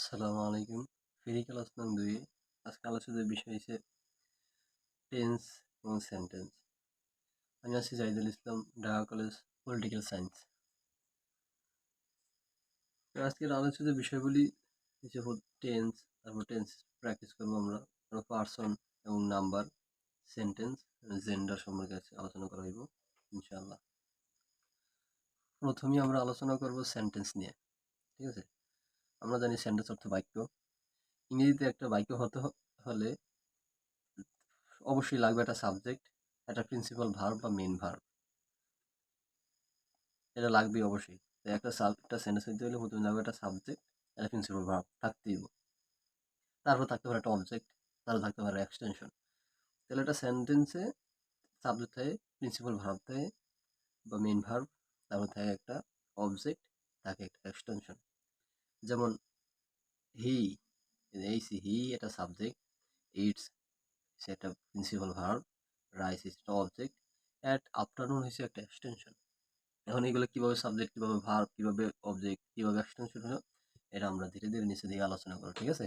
আসসালামু আলাইকুম। ফিজিক্যাল আসলাম 2 আজকে আলোচিত বিষয় হচ্ছে টেন্স এবং সেন্টেন্স। আমি আছি জাহিদুল ইসলাম, ঢাকা কলেজ, পলিটিক্যাল সায়েন্স। আজকের আলোচিত বিষয়গুলি হচ্ছে টেন্স, তারপর টেন্স প্র্যাকটিস করবো আমরা, তারপর পার্সন এবং নাম্বার, সেন্টেন্স, জেন্ডার সম্পর্কে আলোচনা করা হইব ইনশাআল্লাহ। প্রথমেই আমরা আলোচনা করব সেন্টেন্স নিয়ে, ঠিক আছে? আমরা জানি সেন্টেন্স অর্থ বাক্য। ইংরেজিতে একটা বাক্য হতে হলে অবশ্যই লাগবে একটা সাবজেক্ট, একটা প্রিন্সিপাল ভার্ব বা মেইন ভার্ব। এটা লাগবেই অবশ্যই। তো একটা সেন্টেন্স হইতে হলে প্রথমে লাগবে একটা সাবজেক্ট, একটা প্রিন্সিপাল ভার্ব থাকতেই হবে। তারপর থাকতে পারে একটা অবজেক্ট, তারপর থাকতে পারে এক্সটেনশন। তাহলে একটা সেন্টেন্সে সাবজেক্ট থাকে, প্রিন্সিপাল ভার্ব থাকে বা মেইন ভার্ব, তারপর থাকে একটা অবজেক্ট, থাকে একটা এক্সটেনশন। যেমন হি, হি এটা সাবজেক্ট, ইটস একটা প্রিন্সিপাল ভার্ব, রাইস একটা অবজেক্ট, অ্যাট আফটারনুন হচ্ছে একটা এক্সটেনশন। এখন এগুলো কিভাবে সাবজেক্ট, কিভাবে ভার্ব, কিভাবে অবজেক্ট, কিভাবে এক্সটেনশন হলো, এটা আমরা ধীরে ধীরে নিচে দিকে আলোচনা করব, ঠিক আছে?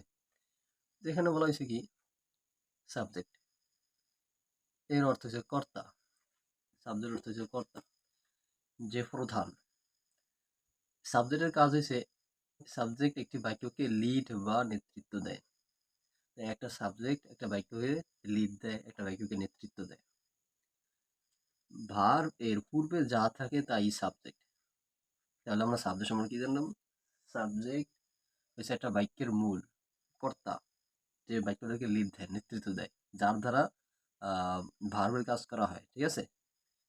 তো এখানে বলা হয়েছে কি সাবজেক্ট, এর অর্থ হচ্ছে কর্তা। সাবজেক্ট অর্থ হচ্ছে কর্তা, যে প্রধান। সাবজেক্টের কাজ হয়েছে সাবজেক্ট একটি বাক্যকে লিড বা নেতৃত্ব দেয়। একটা সাবজেক্ট একটা বাক্যকে লিড দেয়, একটা বাক্যকে নেতৃত্ব দেয়। ভার্ব এর পূর্বে যা থাকে তাই সাবজেক্ট। তাহলে আমরা সাবজেক্ট সম্পর্কে কি জানলাম? সাবজেক্ট হচ্ছে একটা বাক্যের মূল, কর্তা, যে বাক্যটাকে লিড দেয়, নেতৃত্ব দেয়, যার দ্বারা ভার্বের কাজ করা হয়, ঠিক আছে?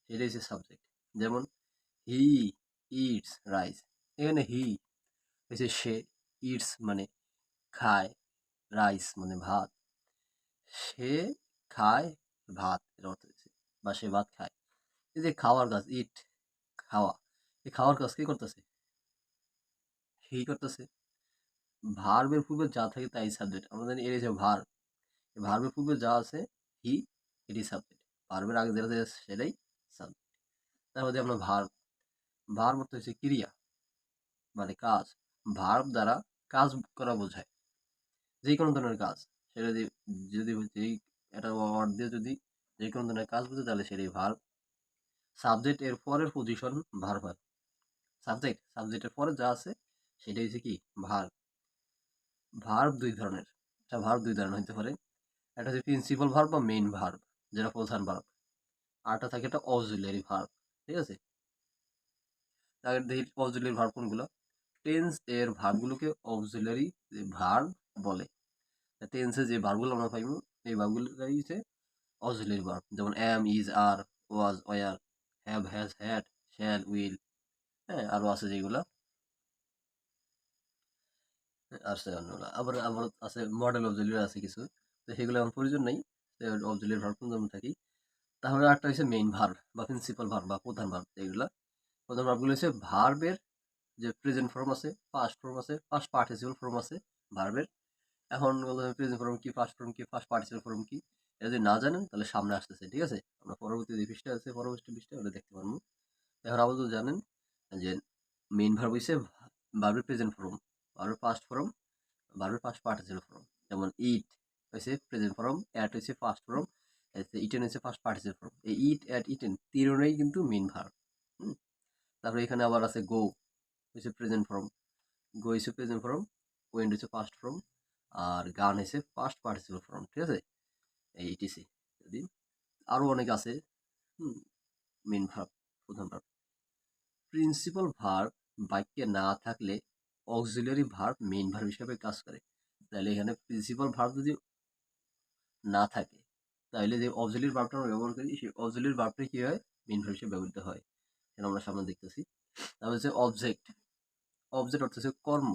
সেটাই হচ্ছে সাবজেক্ট। যেমন হি ইটস রাইস, এখানে হি হচ্ছে সে, ইটস মানে খায়, রাইস মানে ভাত। সে খায় ভাত, এর অর্থ হচ্ছে, বা সে ভাত খায়। এই যে খাওয়ার কাজ, ইট খাওয়া, এই খাওয়ার কাজ কে করতেছে? হি করতেছে। ভার্বের পূর্বে যা থাকে তাই সাবজেক্ট। আমরা জানি এর হচ্ছে ভার্ব, ভার্বের পূর্বে যা আছে হি, এটি সাবজেক্ট। ভার্বের আগে যেটা থাকে সেটাই সাবজেক্ট। তারপর আমরা ভার্ব, ভার্ব অর্থ হচ্ছে ক্রিয়া মানে কাজ। ভার্ব দ্বারা কাজ করা বোঝায়, যে কোনো ধরনের কাজ। সেটা যদি যদি যেই একটা ওয়ার্ড দিয়ে যদি যে কোনো ধরনের কাজ বোঝায় তাহলে সেটাই ভার্ব। সাবজেক্ট এর পরের পজিশন ভার্ব হয়। সাবজেক্টের পরে যা আছে সেটাই হচ্ছে কি ভার্ব। ভার্ব দুই ধরনের, একটা ভার্ব দুই ধরনের হতে পারে। একটা হচ্ছে প্রিন্সিপাল ভার্ব বা মেইন ভার্ব, যেটা প্রধান ভার্ব। আরটা থাকে একটা অক্সিলিয়ারি ভার্ব, ঠিক আছে? তাহলে দেখি অক্সিলিয়ারি ভার্ব কোনগুলো। টেন্স এর ভার্বগুলোকে অক্সিলারি ভার্ব বলে। টেন্সে যে ভার্বগুলো আমরা পাইব এই ভার্বগুলোই হচ্ছে অক্সিলারি ভার্ব। যেমন am, is, are, was, were, have, has, had, shall, will, হ্যাঁ আরো আছে যেগুলা আছে অন্যগুলা। আবার আবার আছে মডেল অক্সিলারি আছে কিছু, তো সেগুলো আমার প্রয়োজন নেই। অক্সিলারি ভার্ব যেমন থাকি। তাহলে একটা হচ্ছে মেইন ভার্ব বা প্রিন্সিপাল ভার্ব বা প্রধান ভার্ব। এগুলা প্রধান ভার্বগুলো হচ্ছে ভার্বের যে প্রেজেন্ট ফর্ম আছে, পাস্ট ফর্ম আছে, পাস্ট পার্টিসিপল ফর্ম আছে ভার্বের। এখন প্রেজেন্ট ফর্ম কি, পাস্ট ফর্ম কি, পাস্ট পার্টিসিপল ফর্ম কি, এটা যদি না জানেন তাহলে সামনে আসতেছে, ঠিক আছে? আমরা পরবর্তী যে পৃষ্ঠা আছে, পরবর্তী পৃষ্ঠায় ওটা দেখতে পারবো। এখন আপাতত জানেন যে মেইন ভার্ব হইছে ভার্বের প্রেজেন্ট ফর্ম, ভার্বের পাস্ট ফর্ম, ভার্বের পাস্ট পার্টিসিপল ফর্ম। যেমন ইট হইছে প্রেজেন্ট ফর্ম, অ্যাট হইছে পাস্ট ফর্ম, ইটেন হইছে পাস্ট পার্টিসিপল ফর্ম। এই ইট, অ্যাট, ইটেন তিনটাই কিন্তু মেইন ভার্ব। তারপরে এখানে আবার আছে গো, হইছে প্রেজেন্ট ফর্ম, গো হইছে প্রেজেন্ট ফর্ম, ওয়েন্ট হইছে পাস্ট ফর্ম, আর গান হইছে পাস্ট পার্টিসিপল ফর্ম, ঠিক আছে? এই ইটিসি যদি আরো অনেক আছে। মেইন ভার্ব, প্রধান ভার্ব। প্রিন্সিপাল ভার্ব বাক্যে না থাকলে অক্সিলিয়ারি ভার্ব মেইন ভার্ব হিসেবে কাজ করে। তাহলে এখানে প্রিন্সিপাল ভার্ব যদি না থাকে তাহলে যে অক্সিলিয়ারি ভার্বটা আমরা ব্যবহার করি সেই অক্সিলিয়ারি ভার্বটা কি হয়, মেইন ভার্ব হিসেবে ব্যবহৃত হয়। এটা আমরা সামনে দেখতেছি। তারপর হচ্ছে অবজেক্ট, অবজেক্ট অর্থ হচ্ছে কর্ম।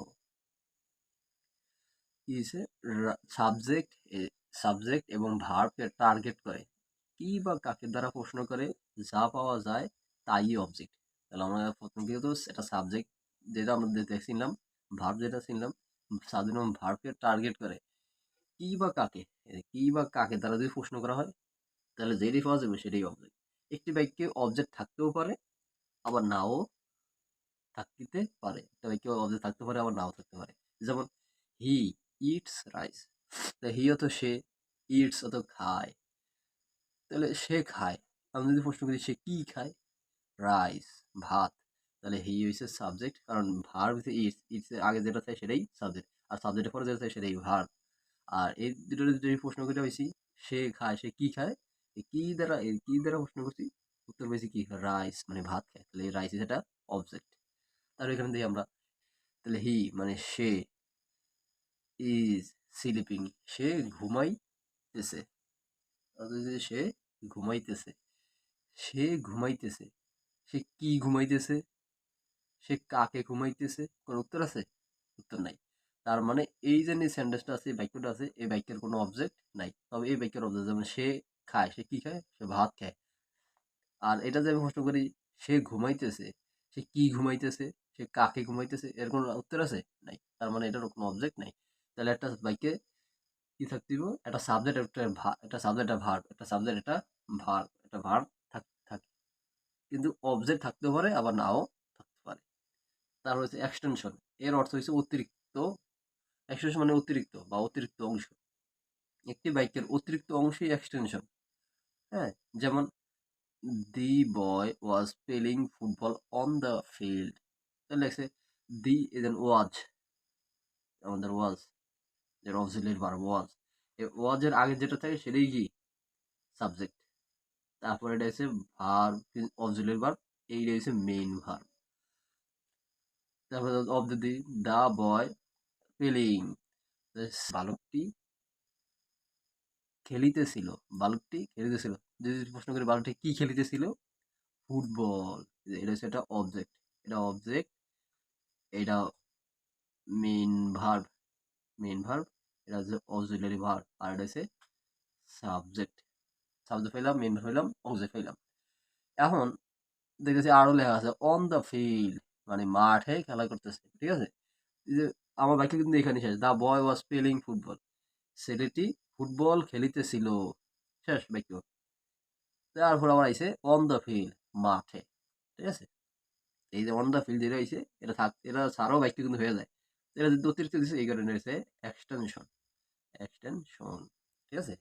কি হচ্ছে সাবজেক্ট, সাবজেক্ট এবং ভার্বকে টার্গেট করে, কি বা কাকে দ্বারা প্রশ্ন করে, যা পাওয়া যায় তাই অবজেক্ট। তাহলে আমরা প্রথম কিন্তু এটা সাবজেক্ট যেটা আমরা দেখছিলাম, ভার্ব যেটা ছিলাম, সাবজেক্ট এবং ভার্বকে টার্গেট করে কি বা কাকে, কি বা কাকে দ্বারা যদি প্রশ্ন করা হয় তাহলে যেটাই পাওয়া যাবে সেটাই অবজেক্ট। একটি বাক্যে অবজেক্ট থাকতেও পারে আবার নাও থাকতে পারে, একটা বাক্যে অবজেক্ট থাকতে পারে আবার নাও থাকতে পারে। যেমন হি ইটস রাইস। হি অত সে, ইটস অত খায়, তাহলে সে খায়। আমি যদি প্রশ্ন করি সে কি খায়, রাইস, ভাত, তাহলে হি হইছে সাবজেক্ট, কারণ ভার্ব হইছে ইটস, ইটস এর আগে যেটা থাকে সেটাই সাবজেক্ট, আর সাবজেক্টের পরে যেটা থাকে সেটাই ভার্ব। আর এই দুটোর যে প্রশ্ন করে হয়েছি, সে খায়, সে কি খায়, এই কি দ্বারা প্রশ্ন করছি, উত্তর পেয়েছি কি, রাইস, মানে ভাত খায়, তাহলে রাইস ইজ একটা অবজেক্ট। তার এখানে দেখি আমরা, তাহলে হি মানে সে, ইজ স্লিপিং, সে ঘুমাইতেছে, সে ঘুমাইতেছে, সে ঘুমাইতেছে, সে কি ঘুমাইতেছে, সে কাকে ঘুমাইতেছে, কোন উত্তর আছে, উত্তর নাই। তার মানে এই যে সেন্টেন্সটা আছে, এই বাক্যটা আছে, এই বাক্যের কোনো অবজেক্ট নাই। তবে এই বাক্যের অবজেক্ট, যেমন সে খায়, সে কি খায়, সে ভাত খায়। আর এটা যে আমি প্রশ্ন করি, সে ঘুমাইতেছে, সে কি ঘুমাইতেছে, সে কাকে ঘুমাইতেছে, এর কোনো উত্তর আছে, নাই। তার মানে এটার কোনো অবজেক্ট নাই। তাহলে একটা বাক্যে কি থাকতে হবে, একটা সাবজেক্ট, একটা সাবজেক্ট, একটা ভার্ব, একটা সাবজেক্ট, একটা ভার্ব, একটা ভার্ব থাকে, কিন্তু অবজেক্ট থাকতে পারে, আবার নাও থাকতে পারে। তার হচ্ছে এক্সটেনশন, এর অর্থ হচ্ছে অতিরিক্ত। এক্সটেনশন মানে অতিরিক্ত বা অতিরিক্ত অংশ। একটি বাক্যের অতিরিক্ত অংশই এক্সটেনশন। হ্যাঁ, যেমন the boy was playing football on the field, তাহলে লেখছে দি এদেন ওয়াজ, আমাদের ওয়াজ এর অক্সিলারি ভার্ব ওয়াজ, এই ওয়াজ এর আগে যেটা থাকে সেটাই কি, সাবজেক্ট। তারপরে এটা হচ্ছে ভার্ব, অক্সিলারি ভার্ব, এইটা হচ্ছে মেইন ভার্ব। তারপরে অফ দা বয় প্লেইং, বালকটি খেলিতেছিল, বালকটি খেলিতেছিল। যদি প্রশ্ন করি বালকটি কি খেলিতেছিল, ফুটবল, এটা হচ্ছে একটা অবজেক্ট, এটা অবজেক্ট, এটা মেইন ভার্ব, মেইন ভার্ব, এটা হচ্ছে অক্সিলারি ভার্ব, আর এটা হচ্ছে সাবজেক্ট। সাবজেক্ট পাইলাম, মেইন ভার্ব পাইলাম, অবজেক্ট পাইলাম। এখন দেখেছি আরো লেখা আছে অন দ্য ফিল্ড, মানে মাঠে খেলা করতেছে, ঠিক আছে। এই যে আমার বাক্য কিন্তু এখানে শেষ, দা বয় ওয়াজ প্লেইং ফুটবল, ছেলেটি ফুটবল খেলিতেছিল, শেষ বাক্য। তারপর আবার আইছে অন দ্য ফিল্ড, মাঠে, ঠিক আছে। এই যে অন দ্য ফিল্ড যেটা হয়েছে, এটা ছাড়াও বাক্য কিন্তু হয়ে যায়। এটা যদি অতিরিক্ত দিচ্ছে, এই কারণে হয়েছে এক্সটেনশন, এক্সটেনশন, ঠিক আছে।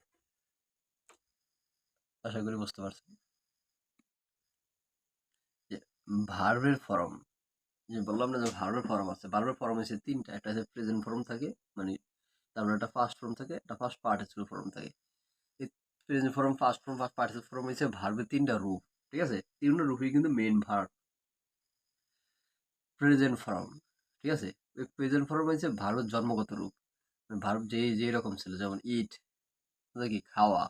আশা করি বুঝতে পারছেন যে ভার্বের ফর্ম, যে বললাম না যে ভার্বের ফর্ম আছে, ভার্বের ফর্ম হচ্ছে তিনটা, একটা হচ্ছে প্রেজেন্ট ফর্ম থাকে, মানে তারপর একটা ফার্স্ট ফর্ম থাকে, একটা ফার্স্ট পার্টিসিপল ফর্ম থাকে। এই present form, first form, first participle form হচ্ছে ভার্বের তিনটা রূপ, ঠিক আছে। তিনটা রূপই কিন্তু মেইন ভার্ব। প্রেজেন্ট ফর্ম, ঠিক আছে, ওই প্রেজেন্ট ফর্ম হচ্ছে ভার্বের জন্মগত রূপ, ভার্ব যে রকম ছিল, যেমন ইট, কি খাওয়া।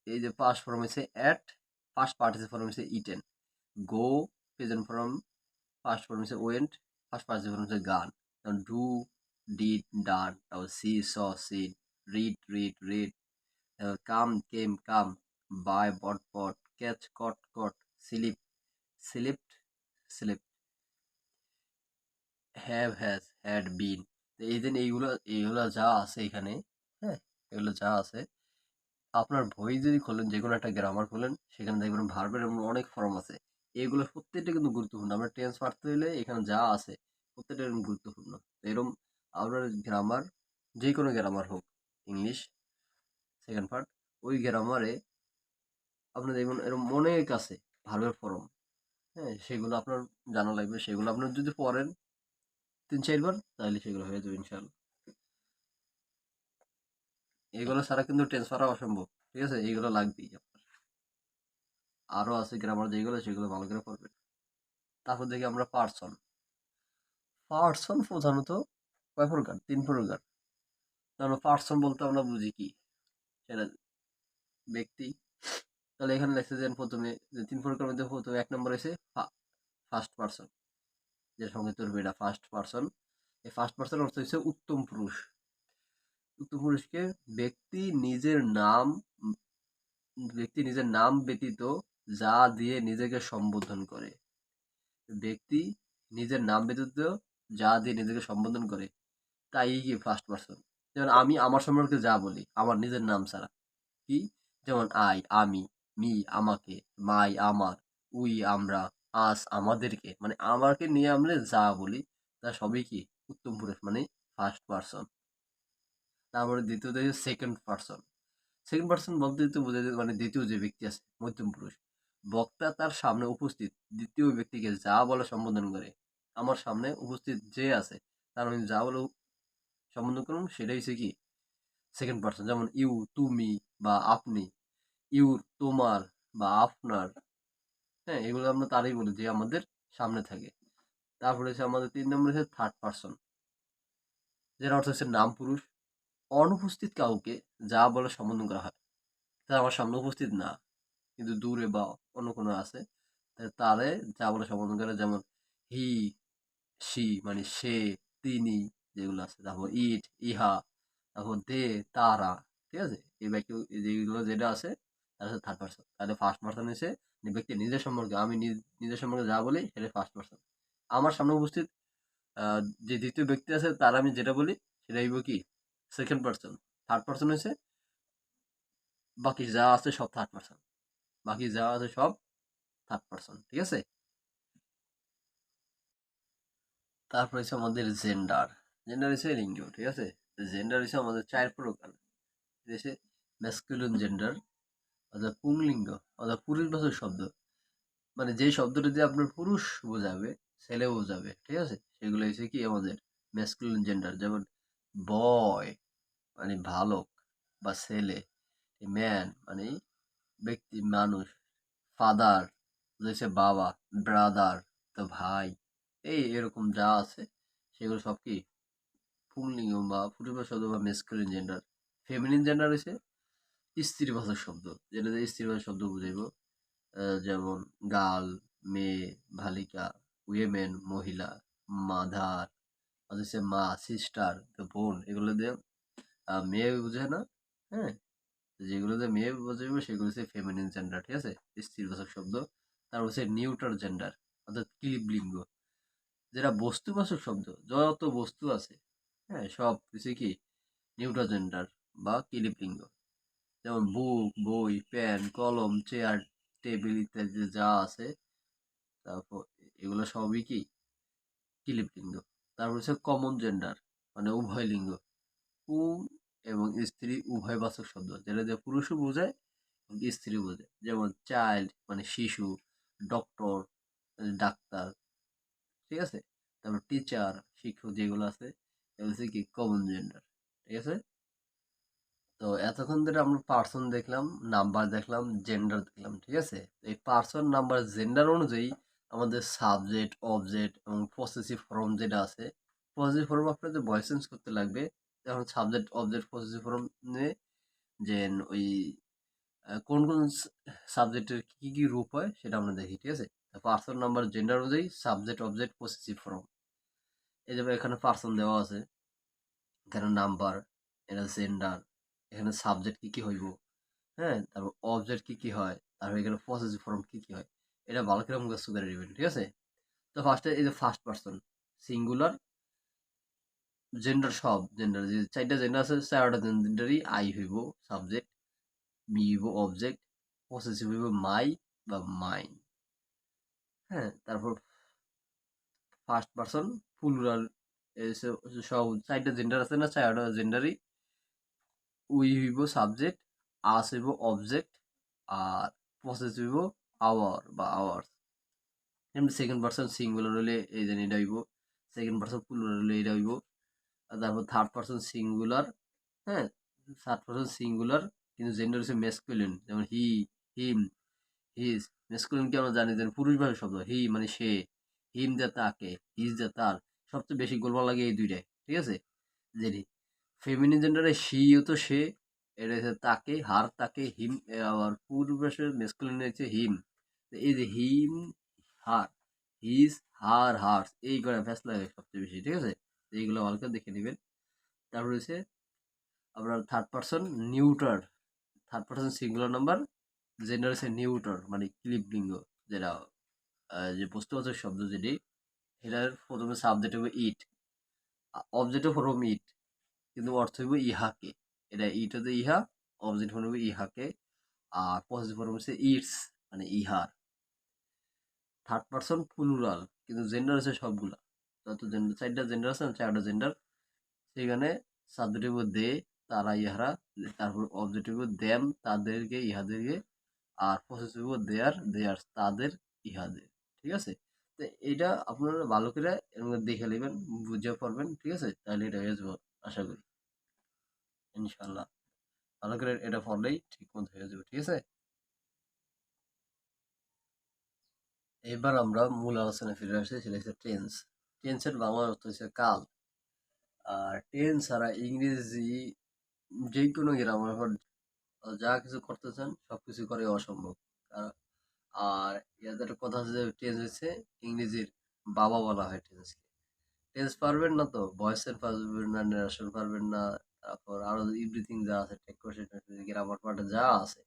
এই যে পাস্ট ফর্ম হচ্ছে এট, ফার্স্ট পার্টিসিপল ফর্ম হচ্ছে eaten. Go, present form, first form হচ্ছে ওয়েন্ট, ফার্স্ট পার্টিসিপল ফর্ম হচ্ছে গান। যেমন ডু, ডিড, ডান, তারপর see, saw, seen, read, come, came, come, buy, bought, catch, caught, slip, slipped, slip, has, had, been. এই যে এইগুলো যা আছে এখানে, হ্যাঁ, এগুলো যা আছে, আপনার বই যদি খোলেন, যে কোনো একটা গ্রামার খোলেন, সেখানে দেখবেন ভার্বের এমন অনেক ফর্ম আছে। এগুলো প্রত্যেকটা কিন্তু গুরুত্বপূর্ণ, আমরা টেন্স পারতে হলে এখানে যা আছে প্রত্যেকটা এরকম গুরুত্বপূর্ণ। এরকম আপনার গ্রামার, যে কোনো গ্রামার হোক, ইংলিশ সেকেন্ড পার্ট, ওই গ্রামারে আপনার দেখবেন এরকম অনেক আছে ভার্বের ফর্ম। হ্যাঁ, সেগুলো আপনার জানা লাগবে, সেগুলো আপনার যদি পড়েন 3-4 বার, তাহলে সেগুলো হয়ে যাবে ইনশাল্লাহ। এগুলো ছাড়া কিন্তু টেন্স পারা অসম্ভব, ঠিক আছে, এইগুলো লাগবেই আপনার। আরো আছে গ্রামার যেগুলো, সেগুলো ভালো করে পড়বেন। তারপর দেখি আমরা পার্সন। পার্সন প্রধানত কয় প্রকার, 3 প্রকার। তাহলে পার্সন বলতে আমরা বুঝি কি, সেটা ব্যক্তি। তাহলে এখানে লেখছে যে প্রথমে, যে 3 প্রকার মধ্যে প্রথমে 1 নম্বর হয়েছে ফার্স্ট পার্সন, যে সঙ্গে তোর এটা ফার্স্ট পার্সন। এই ফার্স্ট পার্সন অর্থ হচ্ছে উত্তম পুরুষ। উত্তম পুরুষকে ব্যক্তি নিজের নাম, ব্যতীত যা দিয়ে নিজেকে সম্বোধন করে। ব্যক্তি নিজের নাম ব্যতীত যা দিয়ে নিজেকে সম্বোধন করে, তাই কি ফার্স্ট পার্সন। যেমন আমি আমার সম্পর্কে যা বলি আমার নিজের নাম ছাড়া, কি, যেমন আই আমি, মি আমাকে, মাই আমার, উই আমরা, আস আমাদেরকে, মানে আমাকে নিয়ে আমরা যা বলি তা সবই কি উত্তম পুরুষ, মানে ফার্স্ট পারসন। তারপরে দ্বিতীয়ত হচ্ছে সেকেন্ড পারসন। সেকেন্ড পারসন বলতে তো বোঝা যায় মানে দ্বিতীয় যে ব্যক্তি আছে মধ্যম পুরুষ। বক্তা তার সামনে উপস্থিত দ্বিতীয় ব্যক্তিকে যা বলে সম্বোধন করে। আমার সামনে উপস্থিত যে আছে তার আমি যা বলে সম্বোধন করুন সেটাই হচ্ছে কি সেকেন্ড পারসন। যেমন ইউ, তুমি বা আপনি, ইউর, তোমার বা আপনার। হ্যাঁ, এগুলো আমরা তারই বলি যে আমাদের সামনে থাকে। তারপরে হচ্ছে আমাদের ৩ নম্বরে হচ্ছে থার্ড পারসন, যেটা অর্থ হচ্ছে নাম পুরুষ। অনুপস্থিত কাউকে যা বলে সম্বোধন করা হয়। তারা আমার সামনে উপস্থিত না, কিন্তু দূরে বা অন্য কোনো আছে। তারে যা বলে সম্বোধন করে, যেমন হি, সি মানে সে, তিনি যেগুলো আছে। তারপর ইট, ইহা, তারপর দে, তারা। ঠিক আছে? এই বাক্য যেগুলো যেটা আছে তার হচ্ছে থার্ড পারসন। তাহলে ফার্স্ট পারসন হচ্ছে ব্যক্তি নিজের সম্পর্কে, আমি নিজের সম্পর্কে যা বলি সেটা ফার্স্ট পারসন। আমার সামনে উপস্থিত যে দ্বিতীয় ব্যক্তি আছে তার আমি যেটা বলি সেটা হইব কি সেকেন্ড পারসন। থার্ড পারসন হচ্ছে বাকি যা আছে সব থার্ড পারসন। বাকি যা আছে সব থার্ড পারসন। ঠিক আছে? তারপর হচ্ছে আমাদের জেন্ডার। জেন্ডার হচ্ছে লিঙ্গ। ঠিক আছে? জেন্ডার হচ্ছে আমাদের ৪ প্রকার। এটা হচ্ছে ম্যাসকুলিন জেন্ডার, অর্থাৎ পুংলিঙ্গ, অর্থাৎ পুরুষবাচক শব্দ। মানে যেই শব্দটা দিয়ে আপনার পুরুষ বোঝাবে, ছেলে বোঝাবে। ঠিক আছে? সেগুলো হচ্ছে কি আমাদের ম্যাসকুলিন জেন্ডার। যেমন বয় মানে বালক বা ছেলে, ম্যান মানে ব্যক্তি, মানুষ, ফাদার হচ্ছে বাবা, ব্রাদার তো ভাই। এরকম যা আছে সেগুলো সব কি পুংলিঙ্গ বা পুরুষবাচক শব্দ বা মেসকুলিন জেন্ডার। ফেমিনিন জেন্ডার হচ্ছে স্ত্রীবাচক শব্দ, যেটা দিয়ে স্ত্রীবাচক শব্দ বুঝাইব। যেমন গার্ল মেয়ে, বালিকা, উইমেন মহিলা, মাদার হচ্ছে মা, সিস্টার তো বোন। এগুলো দিয়ে মেয়ে বুঝে না। হ্যাঁ, যেগুলোতে মেয়ে বোঝাইব সেগুলো হচ্ছে ফেমিনিন জেন্ডার। ঠিক আছে? স্ত্রীবাচক শব্দ। তারপর হচ্ছে নিউট্রাল জেন্ডার, অর্থাৎ ক্লিবলিঙ্গ, যেটা বস্তুবাচক শব্দ। যত বস্তু আছে, হ্যাঁ, সব কিছু কি নিউট্রাল জেন্ডার বা ক্লিবলিঙ্গ। যেমন বুক, বই, পেন, কলম, চেয়ার, টেবিল ইত্যাদি যা আছে, তারপর এগুলো সবই কি ক্লিবলিঙ্গ। তারপর হচ্ছে কমন জেন্ডার, মানে উভয় লিঙ্গ, পুং এবং স্ত্রী উভয়বাচক শব্দ, যেটা দিয়ে পুরুষও বোঝায় এবং স্ত্রী বোঝায়। যেমন চাইল্ড মানে শিশু, ডক্টর ডাক্তার। ঠিক আছে? তারপর টিচার শিক্ষক যেগুলো আছে এগুলো হচ্ছে কি কমন জেন্ডার। ঠিক আছে? তো এতক্ষণ ধরে আমরা পার্সন দেখলাম, নাম্বার দেখলাম, জেন্ডার দেখলাম। ঠিক আছে? এই পার্সন, নাম্বার, জেন্ডার অনুযায়ী আমাদের সাবজেক্ট, অবজেক্ট এবং পসেসিভ ফর্ম যেটা আছে, পসেসিভ ফর্ম আপনাদের ভয়েস চেঞ্জ করতে লাগবে। এখন সাবজেক্ট, অবজেক্ট, পসেসিভ ফর্ম নিয়ে যে ওই কোন কোন সাবজেক্টের কি কি রূপ হয় সেটা আমরা দেখি। ঠিক আছে? পার্সন, নাম্বার, জেন্ডার অনুযায়ী সাবজেক্ট, অবজেক্ট, পসেসিভ ফর্ম। এই যে এখানে পার্সন দেওয়া আছে, এখানে নাম্বার, এটা জেন্ডার, এখানে সাবজেক্ট কি কি হইব, হ্যাঁ, তারপর অবজেক্ট কি কি হয়, তারপর এখানে পসেসিভ ফর্ম কি কি হয়, এটা ভালো করে মুখস্থ করে নেবেন। ঠিক আছে? তো ফার্স্টে এই যে ফার্স্ট পারসন সিঙ্গুলার জেন্ডার, সব জেন্ডার যে 4টা জেন্ডার আছে 4টা জেন্ডারই আই হইব সাবজেক্ট, মি হইব অবজেক্ট, পসেসিভ হইব মাই বা মাইন। হ্যাঁ, তারপর ফার্স্ট পারসন প্লুরাল, সব 4টা জেন্ডার আছে না, 4টা জেন্ডারই উই হইব সাবজেক্ট, আস হইব অবজেক্ট, আর পসেসিভ হইব আওয়ার বা আওয়ার্স। এমনি সেকেন্ড পারসন সিঙ্গুলার হলে এই যে এটা হইব, সেকেন্ড পারসন প্লুরাল হলে এটা হইব। আর তারপর থার্ড পারসন সিঙ্গুলার, হ্যাঁ, থার্ড পারসন সিঙ্গুলার কিন্তু জেন্ডার হচ্ছে মেসকুলিন। যেমন হি, হিম, হিজ। মেসকুলিন কি আমরা জানি যে পুরুষবাচক শব্দ। হি মানে সে, হিম যে তাকে, হিজ যে তার। সবচেয়ে বেশি গোলমাল লাগে এই দুইটাই। ঠিক আছে? যে ফেমিনিন জেন্ডারে সিও তো সে, এটা হচ্ছে তাকে, হার তাকে, হিম। আবার পূর্ববর্ষের মেসকুলিন হচ্ছে হিম। তো এই যে হিম, হার, হিজ, হার, হার্স, এই করে ফ্যাস লাগে সবচেয়ে বেশি। ঠিক আছে? তো এইগুলো ভালো করে দেখে নেবেন। তারপর হচ্ছে আপনার third person neuter, third person singular number, gender হচ্ছে নিউটার মানে ক্লিবলিঙ্গ, যেটা যে বস্তুবাচক শব্দ যেটি, এটার প্রথমে সাবজেক্ট হবে ইট, অবজেক্ট ফর্ম ইট, কিন্তু অর্থ হইব ইহাকে। এটা ইট হচ্ছে ইহা, অবজেক্ট ফর্ম হবে ইহাকে, আর পসেসিভ ফর্ম হচ্ছে ইটস মানে ইহার। থার্ড পারসন প্লুরাল, কিন্তু জেন্ডার হচ্ছে সবগুলা। যত জেন্ডার 4টা জেন্ডার আছে না, 4টা জেন্ডার সেখানে সাবজেক্টিভ দে, তারা, ইহারা, তারপর অবজেক্টিভ দেম, তাদেরকে, ইহাদেরকে, আর পসেসিভ দেয়ার, দেয়ার্স, তাদের, ইহাদের। ঠিক আছে? তো এটা আপনারা ভালো করে এর মধ্যে দেখে নেবেন, বুঝে পড়বেন। ঠিক আছে? তাহলে এটা হয়ে যাবে আশা করি, ইনশাল্লাহ। ভালো করে এটা পড়লেই ঠিক মতো হয়ে যাবে। ঠিক আছে? এবার আমরা মূল আলোচনায় ফিরে আসছি, সেটা হচ্ছে টেন্স। টেন্সের বাংলা অর্থ হচ্ছে কাল। আর টেন্স ছাড়া ইংরেজি যে কোনো গ্রামার যা কিছু করতে চান সবকিছু করে অসম্ভব। আর ইয়াদের একটা কথা আছে যে টেন্স হচ্ছে ইংরেজির বাবা বলা হয় টেন্সকে। টেন্স পারবেন না তো ভয়েসের পারবেন না, ন্যারেশন পারবেন না, তারপর আরো এভরিথিং যা আছে গ্রামার পার্টে যা আছে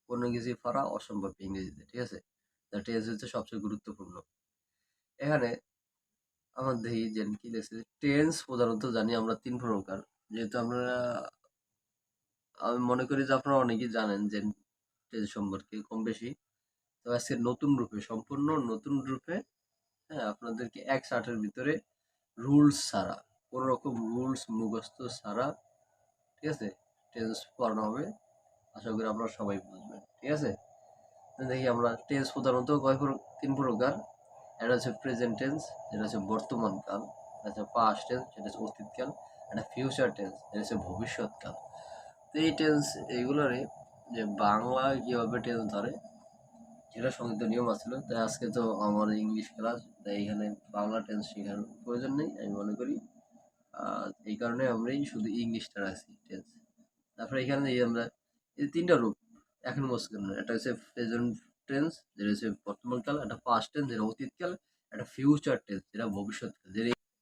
কোনো কিছুই পারা অসম্ভব ইংরেজিতে। ঠিক আছে? তা টেন্স হচ্ছে সবচেয়ে গুরুত্বপূর্ণ এখানে। আমার দেখি যে কি লেগেছে, টেন্স প্রধানত জানি আমরা 3 প্রকার। যেহেতু আমরা, আমি মনে করি যে আপনারা অনেকেই জানেন যে টেন্স সম্পর্কে কম বেশি। তো আজকে নতুন রূপে, সম্পূর্ণ নতুন রূপে, হ্যাঁ, আপনাদেরকে এক চার্টের ভিতরে রুলস ছাড়া, কোনো রকম রুলস মুখস্থ ছাড়া, ঠিক আছে, টেন্স পড়ানো হবে। আশা করি আপনারা সবাই বুঝবেন। ঠিক আছে? তো দেখি আমরা টেন্স প্রধানত 3 প্রকার। এটা হচ্ছে প্রেজেন্ট টেন্স, যেটা হচ্ছে বর্তমান কাল। এটা হচ্ছে পাস্ট টেন্স, যেটা হচ্ছে অতীতকাল। এটা ফিউচার টেন্স, যেটা হচ্ছে ভবিষ্যৎকাল। তো এই টেন্স এইগুলোরে যে বাংলা কিভাবে টেন্স ধরে সেটা সংযুক্ত নিয়ম আছিল। তাই আজকে তো আমার ইংলিশ ক্লাস, তাই এখানে বাংলা টেন্স শেখার প্রয়োজন নেই আমি মনে করি। এই কারণে আমরাই শুধু ইংলিশটা রাখছি টেন্স। তারপরে এখানে এই আমরা এই 3টা রূপ এখন মুছে গেল। একটা হচ্ছে প্রেজেন্ট টেন্স, যেটা হচ্ছে বর্তমান কাল। একটা পাস্ট টেন্স, যেটা অতীতকাল। একটা ফিউচার টেন্স, যেটা ভবিষ্যৎকাল।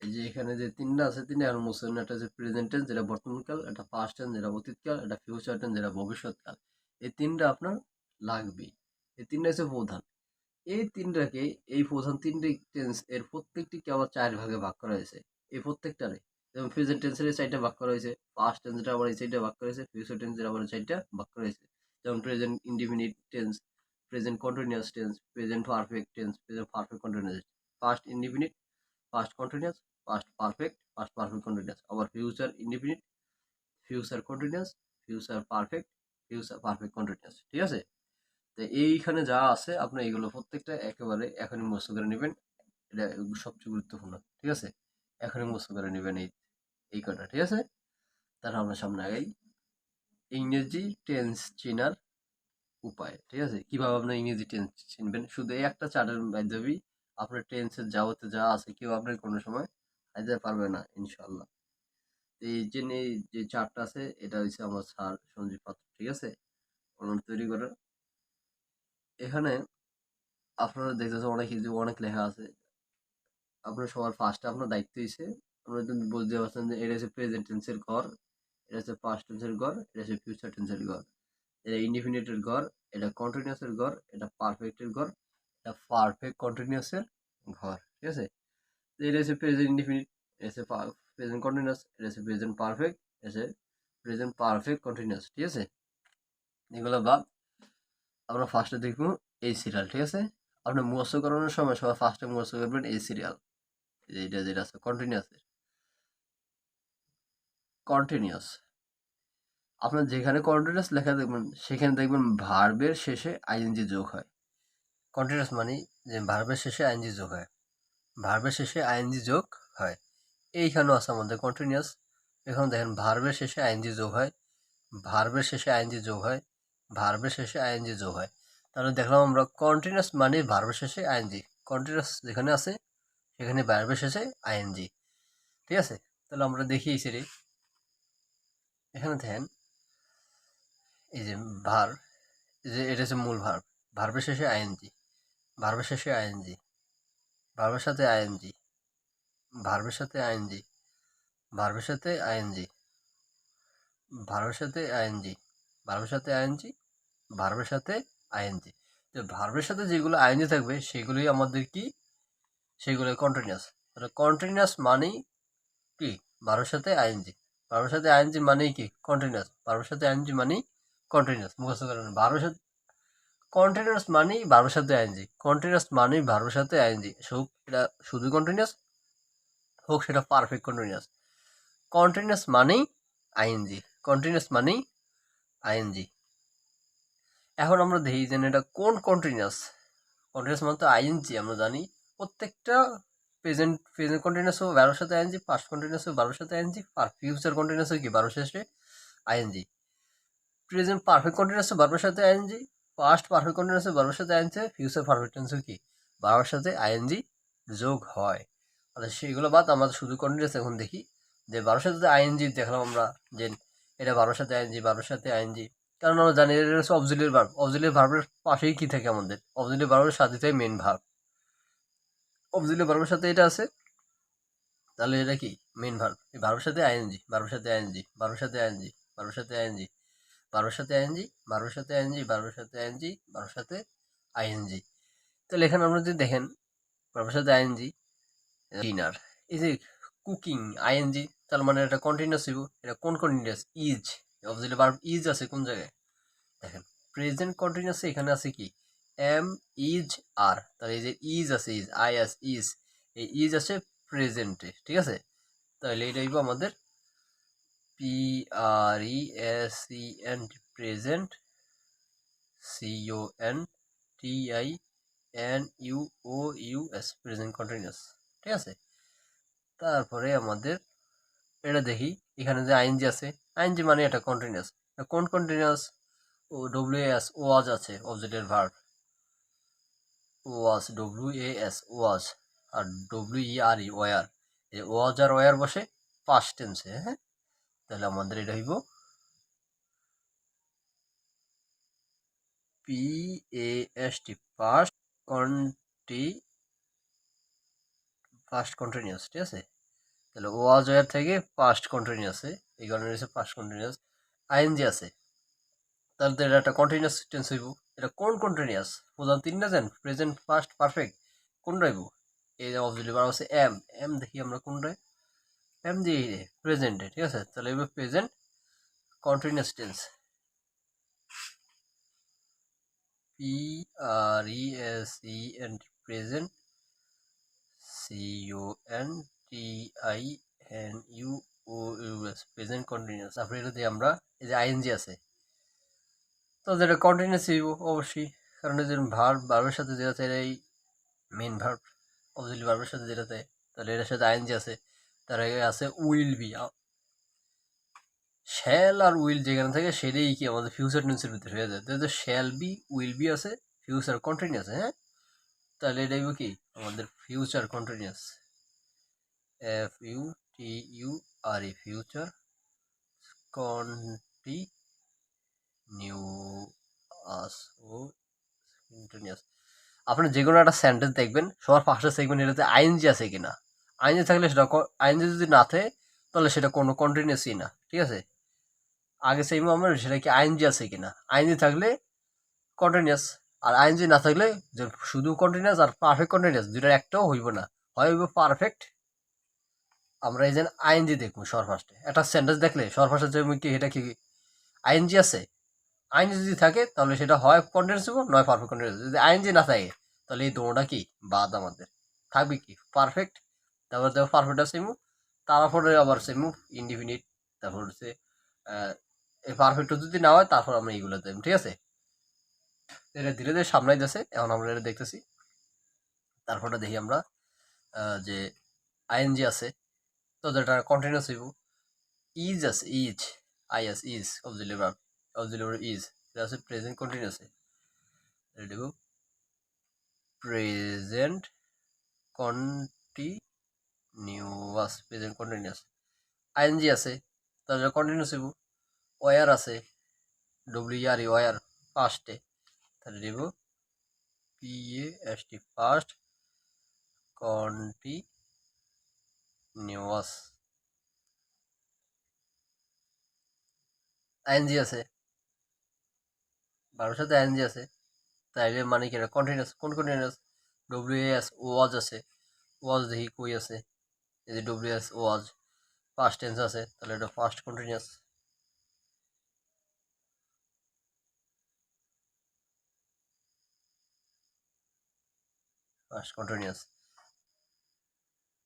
এই যে এখানে যে 3টা আছে, 3টা এখন মুছে গেল। একটা হচ্ছে প্রেজেন্ট টেন্স, যেটা বর্তমান কাল। একটা পাস্ট টেন্স, যেটা অতীতকাল। একটা ফিউচার টেন্স, যেটা ভবিষ্যৎকাল। এই 3টা আপনার লাগবেই। এই 3টা হচ্ছে প্রধান। এই 3টাকে, এই প্রধান 3টি টেন্স এর প্রত্যেকটিকে আবার 4 ভাগে ভাগ করা হয়েছে। এই প্রত্যেকটারে, যেমন প্রেজেন্ট টেন্সের 4টা ভাগ করা হয়েছে, পাস্ট টেন্সের আবার এই 4টা ভাগ করা হয়েছে, ফিউচার টেন্সের আবার 4টা ভাগ করা হয়েছে। যেমন present indefinite tense, present continuous tense, present perfect tense, present perfect continuous, past indefinite, past continuous, past perfect, past perfect continuous. আবার future indefinite, future continuous, future perfect, future perfect continuous. ঠিক আছে? তো এইখানে যা আছে আপনার এগুলো প্রত্যেকটা একেবারে এখনই মুখস্থ করে নেবেন। এটা সবচেয়ে গুরুত্বপূর্ণ। ঠিক আছে? এখনই মুখস্থ করে নেবেন এই কটা। ঠিক আছে? তাহলে আমরা সামনে আগাই। ইংরেজি টেন্স চেনার উপায়। ঠিক আছে? কিভাবে আপনার ইংরেজি টেন্স চিনবেন? শুধু এই একটা চার্টের মাধ্যমেই আপনার টেন্সের যাবতীয় যা আছে কেউ আপনার কোনো সময় হারাতে পারবে না, ইনশাল্লাহ। এই যে যে চার্টটা আছে এটা হচ্ছে আমার স্যার সঞ্জীব পাত্র। ঠিক আছে? ওনার তৈরি করা। এখানে আপনারা দেখতেছেন অনেক কিছু, অনেক লেখা আছে। আপনার সবার ফার্স্টে আপনার দায়িত্ব হচ্ছে, আপনারা কিন্তু বুঝতে পারছেন যে এটা হচ্ছে প্রেজেন্ট টেন্সের ঘর, এটা হচ্ছে পাস্ট টেন্সের ঘর, এটা হচ্ছে ফিউচার টেন্সের ঘর, এটা ইনডিফিনিটের ঘর, এটা কন্টিনিউয়াসের ঘর, এটা পারফেক্টের ঘর, এটা পারফেক্ট কন্টিনিউয়াসের ঘর। ঠিক আছে? তো এটা হচ্ছে প্রেজেন্ট ইনডিফিনিট, এটা হচ্ছে প্রেজেন্ট কন্টিনিউয়াস, এটা হচ্ছে প্রেজেন্ট পারফেক্ট, এটা হচ্ছে প্রেজেন্ট পারফেক্ট কন্টিনিউয়াস। ঠিক আছে? এগুলো বাদ আমরা ফার্স্টে দেখবো এই সিরিয়াল। ঠিক আছে? আপনার মুখস্থ করানোর সময় সবাই ফার্স্টে মুখস্থ করবেন এই সিরিয়াল। এইটা যেটা আছে কন্টিনিউয়াসের, কন্টিনিউয়াস। আপনার যেখানে কন্টিনিউয়াস লেখা দেখবেন সেখানে দেখবেন ভার্বের শেষে আইএনজি যোগ হয়। কন্টিনিউয়াস মানে যে ভার্বের শেষে আইএনজি যোগ হয়, ভার্বের শেষে আইএনজি যোগ হয়। এইখানেও আছে আমাদের কন্টিনিউয়াস। এখন দেখেন ভার্বের শেষে আইএনজি যোগ হয়, ভার্বের শেষে আইএনজি যোগ হয়, ভার্বের শেষে আইএনজি যোগ হয়। তাহলে দেখলাম আমরা কন্টিনিউয়াস মানে ভার্বের শেষে আইএনজি, কন্টিনিউয়াস যেখানে আছে সেখানে ভার্বের শেষে আইএনজি। ঠিক আছে? তাহলে আমরা দেখি এই সেটি। এখানে দেখেন এই যে ভার, যে এটা হচ্ছে মূল ভার্ব, ভার্বের শেষে আইএনজি, ভার্বের শেষে আইএনজি, ভার্বের সাথে আইএনজি, ভার্বের সাথে আইএনজি, ভার্বের সাথে আইএনজি, ভার্বের সাথে আইএনজি, ভার্বের সাথে আইএনজি, ভার্বের সাথে আইএনজি। তো ভার্বের সাথে যেগুলো আইএনজি থাকবে সেগুলোই আমাদের কি, সেগুলো কন্টিনিউয়াস। তাহলে কন্টিনিউয়াস মানেই কি, ভার্বের সাথে আইএনজি, ভার্বের সাথে আইএনজি মানেই কি কন্টিনিউয়াস, ভার্বের সাথে আইএনজি মানেই কন্টিনিউয়াস। মুখস্থ করেন, ভার্বের সাথে কন্টিনিউয়াস মানেই ভার্বের সাথে আইএনজি, কন্টিনিউয়াস মানেই ভার্বের সাথে আইএনজি। হোক এটা শুধু কন্টিনিউয়াস, হোক সেটা পারফেক্ট কন্টিনিউয়াস। কন্টিনিউয়াস মানেই আইএনজি, কন্টিনিউয়াস মানেই আইএনজি। এখন আমরা দেখি যে এটা কোন কন্টিনিউয়াস। কন্টিনিউয়াস মানে তো আইএনজি আমরা জানি। প্রত্যেকটা প্রেজেন্ট কন্টিনিউয়াসও ভার্বের সাথে আইএনজি, পাস্ট কন্টিনিউয়াসও ভার্বের সাথে আইএনজি, আর ফিউচার কন্টিনিউয়াসও কি ভার্বের সাথে আইএনজি। প্রেজেন্ট পারফেক্ট কন্টিনিউয়াসও ভার্বের সাথে আইএনজি, পাস্ট পারফেক্ট কন্টিনিউয়াসও ভার্বের সাথে আইএনজি, ফিউচার পারফেক্ট টেন্সও কি ভার্বের সাথে আইএনজি যোগ হয়। তাহলে সেগুলো বাদ আমরা শুধু কন্টিনিউয়াস এখন দেখি যে ভার্বের সাথে আইএনজি দেখলাম আমরা যে এটা ভার্বের সাথে আইএনজি, ভার্বের সাথে আইএনজি, কারণ আমরা জানি এটা হচ্ছে অক্সিলিয়ারি ভার্ব। অক্সিলিয়ারি ভার্বের পাশেই কি থাকে আমাদের, অক্সিলিয়ারি ভার্বের সাথে থাকে মেইন ভার্ব। অক্সিলিয়ারি ভার্বের সাথে এটা আছে, তাহলে এটা কি মেইন ভার্ব। এই ভার্বের সাথে আইএনজি, ভার্বের সাথে আইএনজি, ভার্বের সাথে আইএনজি, ভার্বের সাথে আইএনজি, ভার্বের সাথে আইএনজি, ভার্বের সাথে আইএনজি, ভার্বের সাথে আইএনজি, ভার্বের সাথে আইএনজি। তাহলে এখানে আমরা যদি দেখেন ভার্বের সাথে আইএনজি, ডিনার, এই যে কুকিং আইএনজি, তার মানে এটা কন্টিনিউয়াস হইব। এটা কোন continuous? Is. Auxiliary verb is আছে কোন জায়গায় দেখেন, প্রেজেন্ট কন্টিনিউয়াসে এখানে আছে কি এম ইজ আর, তাহলে এই যে ইজ আছে, ইজ আই এস ইজ, এই ইজ আছে প্রেজেন্টে, ঠিক আছে। তাহলে এটা হইব আমাদের P R E S E N present, C O N T I N U O U S, present continuous, ঠিক আছে। তারপরে আমাদের এটা দেখি, এখানে যে আইএনজি আছে, আইএনজি মানে এটা কন্টিনিউয়াস। কোন কন্টিনিউয়াস? ও ডব্লিউ এস ওয়াজ আছে অবজেক্টের verb, was W A S was, আর W E R E were, এই ওয়াজ আর ওয়ার বসে পাস্ট টেন্সে, হ্যাঁ। তাহলে আমাদের এটা হইব P A S T past continuous, ঠিক আছে। তাহলে ওয়াজ ওয়ার থেকে পাস্ট কন্টিনিউয়াসে, এই কারণে হচ্ছে পাস্ট কন্টিনিউয়াস। আইএনজি আছে, তাহলে তো এটা একটা কন্টিনিউয়াস টেন্স হইব। এটা কোন কন্টিনিউয়াস? প্রধান তিনটা দেন, প্রেজেন্ট পাস্ট পারফেক্ট, কোনটা হইব? এই যে অবজেক্টিভ ভার্ব আছে এম, এম দেখি আমরা কোনটায়, এম দিয়ে প্রেজেন্টে, ঠিক আছে। তাহলে এবার present continuous tense, P R E S E N present, C O N T I N U O U S, present continuous. তারপরে এটা দিয়ে আমরা এই যে আইএনজি আছে, তো যেটা কন্টিনিউয়াস হইব অবশ্যই, কারণ এই যে ভার্বের সাথে যেটা চাই এই মেইন ভার্ব, অবজেক্টিভ ভার্বের সাথে যেটা চাই, তাহলে এটার সাথে আইএনজি আছে। তার আগে আছে উইল বি, শ্যাল আর উইল যেখানে থাকে সেটাই কি আমাদের ফিউচার টেন্সের ভিতরে হয়ে যায়। তাহলে শ্যাল বি, উইল বি আছে, ফিউচার কন্টিনিউয়াস, হ্যাঁ। তাহলে এটাই কি আমাদের future continuous, F U T U R E, future continuous ও কন্টিনিউয়াস। আপনি যে কোনো একটা সেন্টেন্স দেখবেন, সবার ফার্স্টে দেখবেন এটাতে আইএনজি আছে কিনা। আইএনজি থাকলে সেটা, আইএনজি যদি না থাকে তাহলে সেটা কোনো কন্টিনিউয়াসই না, ঠিক আছে। আগে সেই আমরা সেটা কি আইএনজি আছে কিনা, আইএনজি থাকলে কন্টিনিউয়াস, আর আইএনজি না থাকলে যে শুধু কন্টিনিউয়াস আর পারফেক্ট কন্টিনিউয়াস দুইটার একটাও হইব না, হয় হইব পারফেক্ট। আমরা এই যে আইএনজি দেখবো সবার ফার্স্টে, একটা সেন্টেন্স দেখলে সবার ফার্স্টে যে কি এটা কি আইএনজি আছে, আইএনজি যদি থাকে তাহলে সেটা হয় কন্টিনিউয়াস হইব, নয় পারফেক্ট কন্টিনিউয়াস। যদি আইএনজি না থাকে তাহলে এই দোনোটা কি বাদ, আমাদের থাকবে কি পারফেক্ট। তারপর দেখো পারফেক্ট আছে সেমু, তারপরে আবার সেমু ইনডিফিনিট, তারপর হচ্ছে এই পারফেক্ট যদি না হয় তারপর আমরা এইগুলো দেব, ঠিক আছে। এটা ধীরে ধীরে সামলাই যাচ্ছে, এখন আমরা এটা দেখতেছি। তারপরে দেখি আমরা যে আইএনজি আছে, তো যেটা কন্টিনিউয়াস হইব। ইজ আছে, is I S is auxiliary verb, auxiliary verb is, এটা আছে প্রেজেন্ট কন্টিনিউয়াসে, এটা দেব present continuous, present continuous. ING আছে, তাহলে কন্টিনিউয়াস হইব। ওয়ার আছে, ডব্লিউ আর ই ওয়ার, পাস্টে, তাহলে দেব P A S T past continuous. ING আছে, ভার্বের সাথে আইএনজি আছে, তাইলে মানে কি কন্টিনিউয়াস। কোন কন্টিনিউয়াস? ডব্লিউ এস ওয়াজ আছে, ওয়াজ দেখি কই আছে, এই যে ডব্লিউ এস ওয়াজ, পাস্ট টেন্স আছে, তাহলে এটা ফার্স্ট কন্টিনিউয়াস, ফার্স্ট কন্টিনিউয়াস।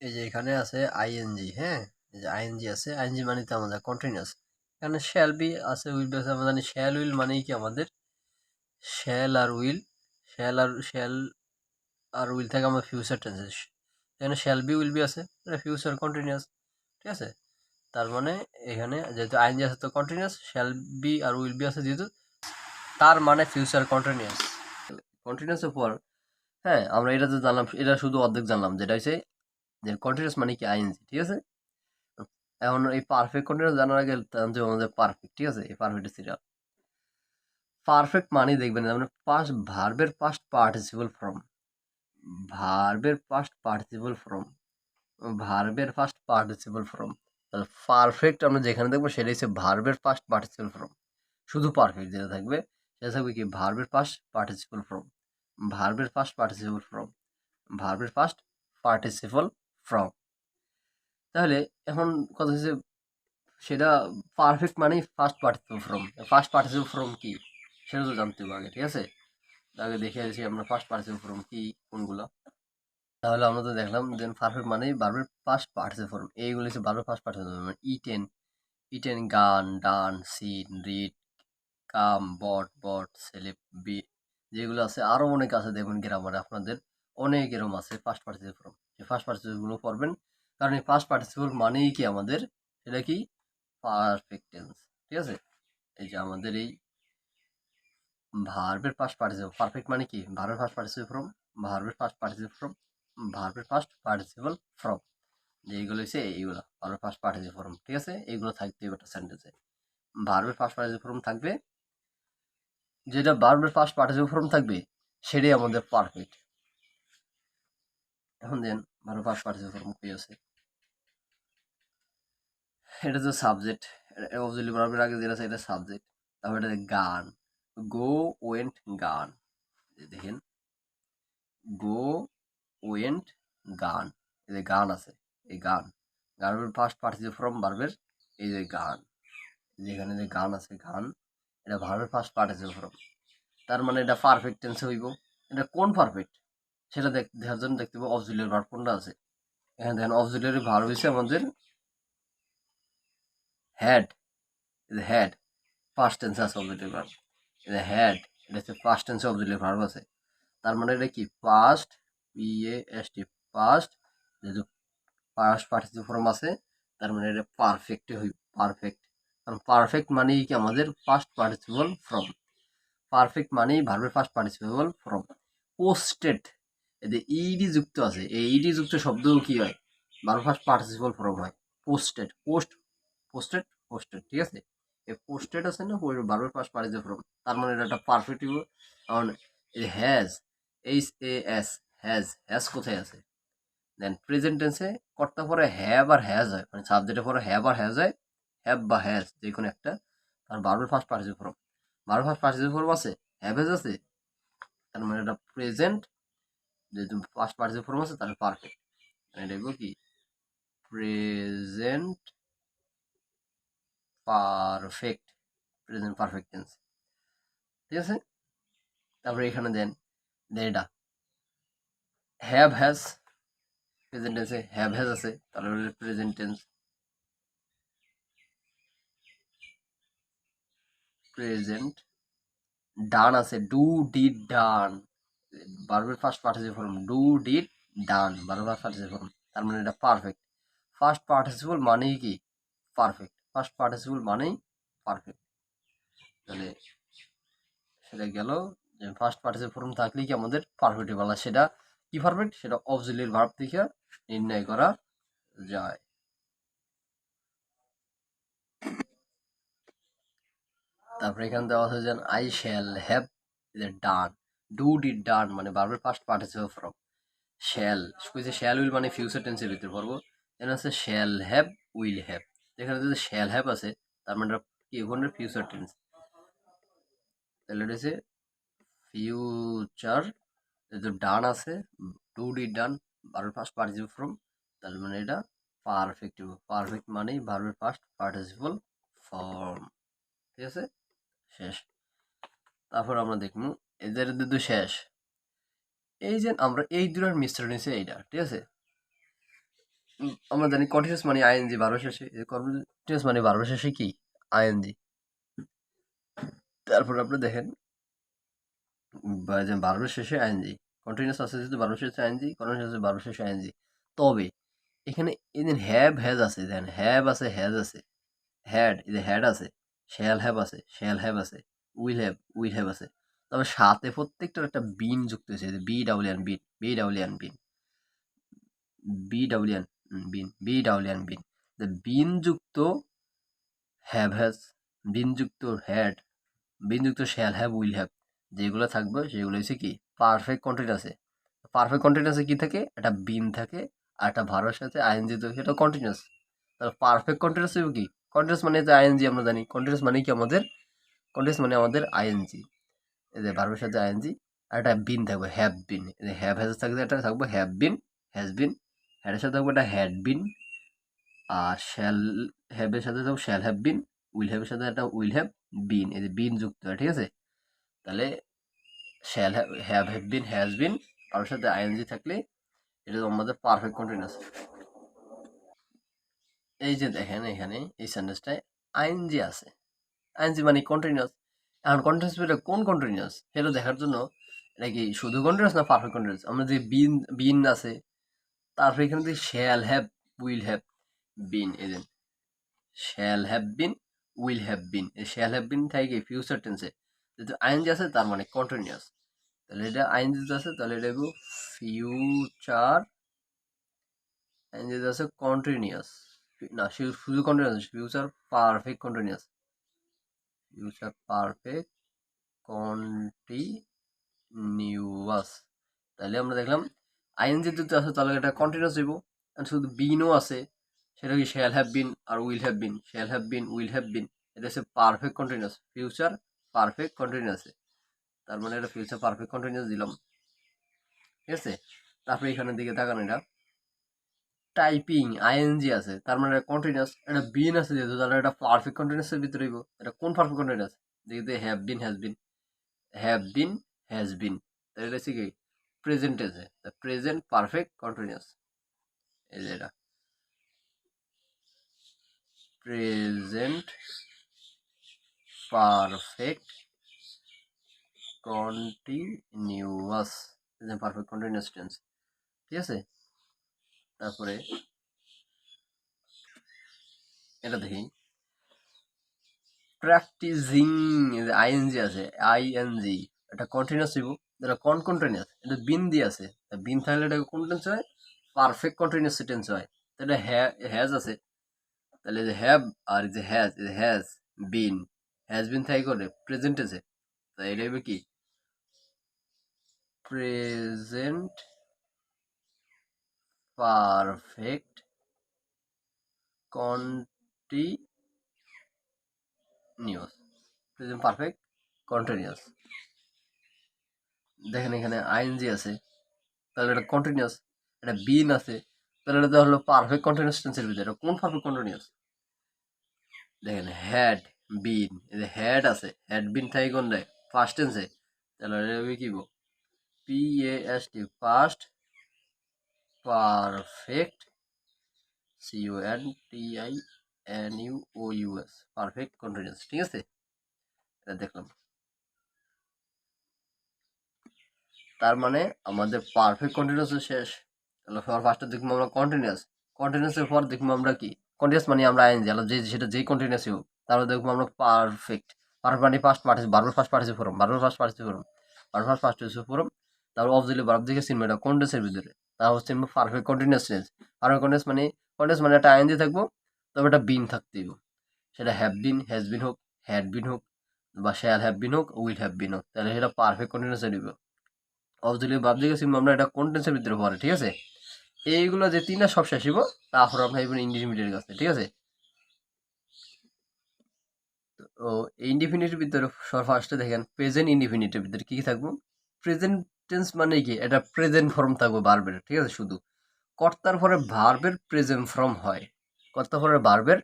এই যে এখানে আছে আইএনজি, হ্যাঁ, এই যে আইএনজি আছে, আইএনজি মানে তো আমাদের কন্টিনিউয়াস। এখানে শ্যাল বি আছে, উইল বি আছে। আমরা জানি শ্যাল উইল মানেই কি আমাদের শ্যাল আর উইল, শ্যাল আর উইল থেকে আমরা ফিউচার টেন্সে, এখানে শ্যাল বি উইল বি আছে, এটা ফিউচার কন্টিনিউয়াস, ঠিক আছে। তার মানে এখানে যেহেতু আইএনজি আছে তো কন্টিনিউয়াস, শ্যাল বি আর উইল বি আছে যেহেতু, তার মানে ফিউচার কন্টিনিউয়াস। কন্টিনিউয়াসের পর হ্যাঁ আমরা এটা তো জানলাম, এটা শুধু অর্ধেক জানলাম, যেটা হচ্ছে যে কন্টিনিউয়াস মানে কি আইএনজি, ঠিক আছে। এখন এই পারফেক্ট কন্টিনিউয়াস জানার আগে জানতে হবে আমাদের পারফেক্ট, ঠিক আছে। এই পারফেক্ট সিরিয়াল পারফেক্ট মানে দেখবেন মানে পাস্ট ভার্বের পাস্ট পার্টিসিপল ফর্ম, ভার্বের পাস্ট পার্টিসিপল ফর্ম, ভার্বের ফার্স্ট পার্টিসিপল ফর্ম। তাহলে পারফেক্ট আমরা যেখানে দেখবো সেটা হচ্ছে ভার্বের ফার্স্ট পার্টিসিপল ফর্ম। শুধু পারফেক্ট যেটা থাকবে সেটা থাকবে কি ভার্বের ফার্স্ট পার্টিসিপল ফর্ম, ভার্বের ফার্স্ট পার্টিসিপল ফর্ম, ভার্বের ফার্স্ট পার্টিসিপল ফর্ম। তাহলে এখন কথা হচ্ছে সেটা পারফেক্ট মানেই first participle form. First participle form কি সেটা তো জানতে হবে আগে, ঠিক আছে। আগে দেখে আসি আমরা ফার্স্ট পার্টিসিপল ফর্ম কি কোনগুলো। তাহলে আমরা তো দেখলাম দেন পারফেক্ট মানেই ভার্বের ফার্স্ট পার্টিসিপল ফর্ম, এইগুলো হচ্ছে ভার্বের first participle form. Eaten, eaten, গান, ডান, সিন, রিড, কাম, বট, সেলিপ, বি, যেগুলো আছে আরো অনেক আছে দেখবেন গ্রামারে আপনাদের অনেক এরকম আছে ফার্স্ট পার্টিসিপল ফর্ম। এই ফার্স্ট পার্টিসিপল গুলো পড়বেন, কারণ এই ফার্স্ট পার্টিসিপল মানেই কি আমাদের সেটা কি পারফেক্ট টেন্স, ঠিক আছে। এই যে আমাদের এই ভার্বের ফার্স্ট পার্টিসিপল, পারফেক্ট মানে কি ভার্বের ফার্স্ট পার্টিসিপল ফর্ম, ভার্বের ফার্স্ট পার্টিসিপল ফর্ম, ভার্বের ফার্স্ট পার্টিসিপল ফর্ম, যে এইগুলো হচ্ছে এইগুলো ভার্বের ফার্স্ট পার্টিসিপল ফর্ম, ঠিক আছে। এইগুলো থাকতে হবে একটা সেন্টেন্সে, ভার্বের ফার্স্ট পার্টিসিপল ফর্ম থাকবে, যেটা ভার্বের ফার্স্ট পার্টিসিপল ফর্ম থাকবে সেটাই আমাদের পারফেক্ট। এখন দেন ভার্বের ফার্স্ট পার্টিসিপল ফর্ম কি আছে, এটা তো সাবজেক্ট, অক্সিলারি ভার্বের আগে যেটা আছে এটা সাবজেক্ট। তারপর এটা গান, গো ওয়েন্ট গান, দেখেন গো ওয়েন্ট গান, এই যে গান আছে, এই গান, গানের ফার্স্ট পার্টিসিপল ফর্ম ভার্বের, এই যে গান, যেখানে যে গান আছে গান, এটা ভার্বের ফার্স্ট পার্টিসিপল ফর্ম। তার মানে এটা পারফেক্ট টেন্সে হইব। এটা কোন পারফেক্ট সেটা দেখার জন্য দেখতে পাবো অক্সিলারি ভার্ব কোনটা আছে। এখানে দেখেন অক্সিলারি ভার্ব হচ্ছে আমাদের হ্যাড, হ্যাড পাস্ট টেন্সে আছে অক্সিলারি ভার্ব, এটা হ্যাড, এটা হচ্ছে পাস্ট টেন্সে অক্সিলারি ভার্ব আছে। তার মানে এটা কি পাস্ট, PAST, পাস্ট, যেহেতু পাস্ট পার্টিসিপল ফর্ম আছে তার মানে এটা পারফেক্টই হই, পারফেক্ট। কারণ পারফেক্ট মানেই কি আমাদের ফার্স্ট পার্টিসিপল ফর্ম, পারফেক্ট মানেই ভার্বের ফার্স্ট পার্টিসিপল ফর্ম। পোস্টেড, এতে ইডি যুক্ত আছে, এই ইডি যুক্ত শব্দও কি হয় ভার্বের ফার্স্ট পার্টিসিপল ফর্ম হয়। পোস্টেড, পোস্টেড, ঠিক আছে। এই পোস্টেড আছে না ভার্বের ফার্স্ট পার্টিসিপল ফর্ম, তার মানে এটা একটা পারফেক্ট হইব। কারণ এই হ্যাজ, হ্যাজ কোথায় আছে, দেন প্রেজেন্ট টেন্সে কর্তা পরে হ্যাভ আর হ্যাজ হয়, মানে সাবজেক্টের পরে হ্যাভ আর হ্যাজ হয়, হ্যাভ বা হ্যাজ যে কোনো একটা। আর ভার্বের ফার্স্ট পার্টিসিপল ফর্ম, ভার্বের ফার্স্ট পার্টিসিপল ফর্ম আছে, হ্যাভ হ্যাজ আছে, তার মানে এটা প্রেজেন্ট, যেহেতু ফার্স্ট পার্টিসিপল ফর্ম আছে তাহলে পারফেক্ট, মানে দেখবো কি present perfect, present perfect tense, ঠিক আছে। তারপরে এখানে দেন এটা হ্যাভ হ্যাজ, প্রেজেন্ট টেন্সে হ্যাভ হ্যাজ আছে, তাহলে প্রেজেন্ট টেন্স, প্রেজেন্ট। ডান আছে, ডু ডিড ডান, ভার্বের first participle form, do did ডান ভার্বের ফার্স্ট পার্টিসিপল ফর্ম, তার মানে এটা পারফেক্ট। ফার্স্ট পার্টিসিপল মানেই কি পারফেক্ট, ফার্স্ট পার্টিসিপল মানেই পারফেক্ট। তাহলে সেটা গেল যে ফার্স্ট পার্টিসিপল ফর্ম থাকলেই কি আমাদের পারফেক্ট বলা, সেটা কি পারফেক্ট সেটা অক্সিলারি ভার্ব থেকে নির্ণয় করা যায়। তারপরে এখানে দেওয়া আছে যে I shall have done, do did ডান মানে ভার্বের ফার্স্ট পার্টিসিপল ফর্ম। শ্যাল কইছে, শ্যাল উইল মানে ফিউচার টেন্সের ভিতরে পড়বো, এখানে আছে শ্যাল হ্যাভ উইল হ্যাভ, এখানে যদি শ্যাল হ্যাভ আছে তার মানে কি ওখানে ফিউচার টেন্স, তাহলে এটা হচ্ছে ফিউচার। যেহেতু ডান আছে, ডু ডিড ডান ভার্বের ফার্স্ট পার্টিসিপল ফর্ম, তাহলে মানে এটা পারফেক্ট, পারফেক্ট মানেই ভার্বের ফার্স্ট পার্টিসিপল ফর্ম, ঠিক আছে। শেষ। তারপর আমরা দেখবো এদের দুটো শেষ, এই যে আমরা এই দুটার মিশ্রণ হচ্ছে এইটা, ঠিক আছে। আমরা জানি কন্টিনিউয়াস মানে আইএনজি ভার্বের শেষে, কন্টিনিউয়াস মানে ভার্বের শেষে কি আইএনজি। তারপর আপনি দেখেন যে ভার্বের শেষে আইএনজি, কন্টিনিউয়াস আছে যেহেতু ভার্বের শেষে আইএনজি, কন্টিনিউয়াস আছে ভার্বের শেষে আইএনজি। তবে এখানে এই যে হ্যাভ হ্যাজ আছে, দেখেন হ্যাভ আছে হ্যাজ আছে, হ্যাড এই যে হ্যাড আছে, শ্যাল হ্যাভ আছে শ্যাল হ্যাভ আছে, উইল হ্যাভ আছে। তবে সাথে প্রত্যেকটার একটা বিন যুক্ত হয়েছে, যে বি ডাব্লিউ এন বিন, বি ডাব্লিউ এন বিন, বি ডাব্লিউ এন বিন, বি ডাব্লিউ এন বিন। বিন যুক্ত হ্যাভ হ্যাজ, বিন যুক্ত হ্যাড, বিন যুক্ত শ্যাল হ্যাভ উইল হ্যাভ, যেগুলো থাকবে সেগুলো হচ্ছে কি পারফেক্ট কন্টিনিউয়াসে। পারফেক্ট কন্টিনিউয়াসে কি থাকে, একটা বিন থাকে আর একটা ভার্বের সাথে আইএনজি থাকে, সেটা কন্টিনিউয়াস। তাহলে পারফেক্ট কন্টিনিউয়াস হবে কি, কন্টিনিউয়াস মানে যে আইএনজি আমরা জানি, কন্টিনিউয়াস মানে কি আমাদের, কন্টিনিউয়াস মানে আমাদের আইএনজি, এই যে ভার্বের সাথে আইএনজি আর একটা বিন থাকবে হ্যাভ বিন, এই যে হ্যাভ হ্যাজ থাকবে একটা থাকবে হ্যাভ বিন, হ্যাজ বিন, হ্যাডের সাথে থাকবে একটা হ্যাড বিন, আর শ্যাল হ্যাভের সাথে থাকবে শ্যাল হ্যাভ বিন, উইল হ্যাভের সাথে একটা উইল হ্যাভ বিন, এই যে বিন যুক্ত হয়, ঠিক আছে। তাহলে shall have have been has been তার সাথে আইএনজি থাকলে এটা আমাদের পারফেক্ট কন্টিনিউয়াস। এই যে দেখেন এখানে এই সেন্টেন্সটায় আইএনজি আছে, আইএনজি মানে কন্টিনিউয়াস। এখন কন্টিনিউয়াস এটা কোন কন্টিনিউয়াস সেটা দেখার জন্য, এটা কি শুধু কন্টিনিউয়াস না পারফেক্ট কন্টিনিউয়াস, আমরা যে বিন বিন আছে তারপরে এখানে যে শ্যাল হ্যাভ উইল হ্যাভ বিন, এই যে shall have been will have বিন, এই শ্যাল হ্যাভ বিন থাকে ফিউচার টেন্সে, যেহেতু আইএনজি আছে তার মানে কন্টিনিউয়াস। তাহলে এটা আইএনজি আছে, তাহলে এটা ফিউচার, আইএনজি আছে কন্টিনিউয়াস, না শুধু continuous, future perfect continuous, future perfect continuous. তাহলে আমরা দেখলাম আইএনজি যদি আছে তাহলে এটা কন্টিনিউয়াস হইব। আর শুধু বিনও আছে, সেটা কি শ্যাল হ্যাভ বিন আর will have been, shall have been will have been, এটা হচ্ছে পারফেক্ট কন্টিনিউয়াস, ফিউচার পারফেক্ট কন্টিনিউয়াসে। তার মানে এটা ফিউচার পারফেক্ট কন্টিনিউয়াস দিলাম, ঠিক আছে। তারপরে এখানের দিকে তাকান, এটা টাইপিং আইএনজি আছে তার মানে এটা কন্টিনিউয়াস, এটা বিন আছে যেহেতু তাহলে এটা পারফেক্ট কন্টিনিউয়াসের ভিতরে হইব। এটা কোন পারফেক্ট কন্টিনিউয়াস, যেহেতু have been has been, have been has been, তাহলে এটা হচ্ছে কি প্রেজেন্ট টেন্সে, প্রেজেন্ট পারফেক্ট কন্টিনিউয়াস। এই যে এটা present perfect continuous, present perfect continuous tense, ঠিক আছে। তারপরে এটা দেখি প্র্যাকটিসিং, আইএনজি আছে আইএনজি, এটা কন্টিনিউয়াস হইব, এটা কোন কন্টিনিউয়াস, এটা বিন দিয়ে আছে, বিন থাকলে এটা কোন টেন্স হয়, পারফেক্ট কন্টিনিউয়াস টেন্স হয়। তো এটা হ্যাজ আছে, তাহলে যে হ্যাভ আর যে হ্যাজ বিন, হ্যাজ বিন থাই করে প্রেজেন্ট আছে, তাই এটা হবে কি present perfect continuous, present perfect continuous. দেখেন এখানে আইএনজি আছে তাহলে এটা কন্টিনিউয়াস, এটা বিন আছে তাহলে এটা হলো পারফেক্ট কন্টিনিউয়াস টেন্সের ভিতরে, কোন পারফেক্ট কন্টিনিউয়াস, দেখেন হ্যাড বিন, এই যে হ্যাড আছে হ্যাড বিন থাই কোন দেয় ফার্স্ট টেন্সে, তাহলে এটা হবে কি PAST past perfect CONTINUOUS perfect continuous, ঠিক আছে। এটা দেখলাম, তার মানে আমাদের পারফেক্ট কন্টিনিউয়াস শেষ। তাহলে সবার ফার্স্টে দেখবো আমরা কন্টিনিউয়াস, কন্টিনিউয়াসের পর দেখবো আমরা কি কন্টিনিউয়াস মানে আমরা আইএনজি আলাদা যে সেটা যেই কন্টিনিউয়াসই হোক, তারপর দেখবো আমরা পারফেক্ট, পারফেক্ট মানে পাস্ট পার্টিসিপেট, বারবার ফার্স্ট পার্টিসিপেট ফর্ম, বারবার ফার্স্ট পার্টিসিপেট ফর্ম, বারবার ফার্স্ট পার্টিসিপেট ফর্ম, তারপর অবজেক্টিভ ভার্ব দিকে চিনবো এটা কোন টেন্সের ভিতরে, তারপর চিনবো perfect continuous tense. Perfect continuous মানে একটা আইএনজি থাকবো, তবে একটা বিন থাকতেই হবে, সেটা হ্যাভ বিন হ্যাজ বিন হোক, হ্যাড বিন হোক, বা শ্যাল হ্যাভ বিন হোক, উইল হ্যাভ বিন হোক, তাহলে সেটা পারফেক্ট কন্টিনিউয়াসে দিব। অবজেক্টিভ ভার্ব দিকে চিনবো আমরা এটা কোন টেন্সের ভিতরে পড়ে, ঠিক আছে। এইগুলো যে তিনটা সব শেষ হইব, তারপর আমরা এবার ইনডিফিনিটের কাছে, ঠিক আছে। তো ইনডিফিনিটের ভিতরে ফার্স্টে দেখেন প্রেজেন্ট ইনডিফিনিটের ভিতরে কি কি থাকবো, প্রেজেন্ট টেন্স মানে কি এটা প্রেজেন্ট ফর্ম থাকবো ভার্বের, ঠিক আছে। শুধু কর্তার পরে ভার্বের প্রেজেন্ট ফর্ম হয়, কর্তার পরে ভার্বের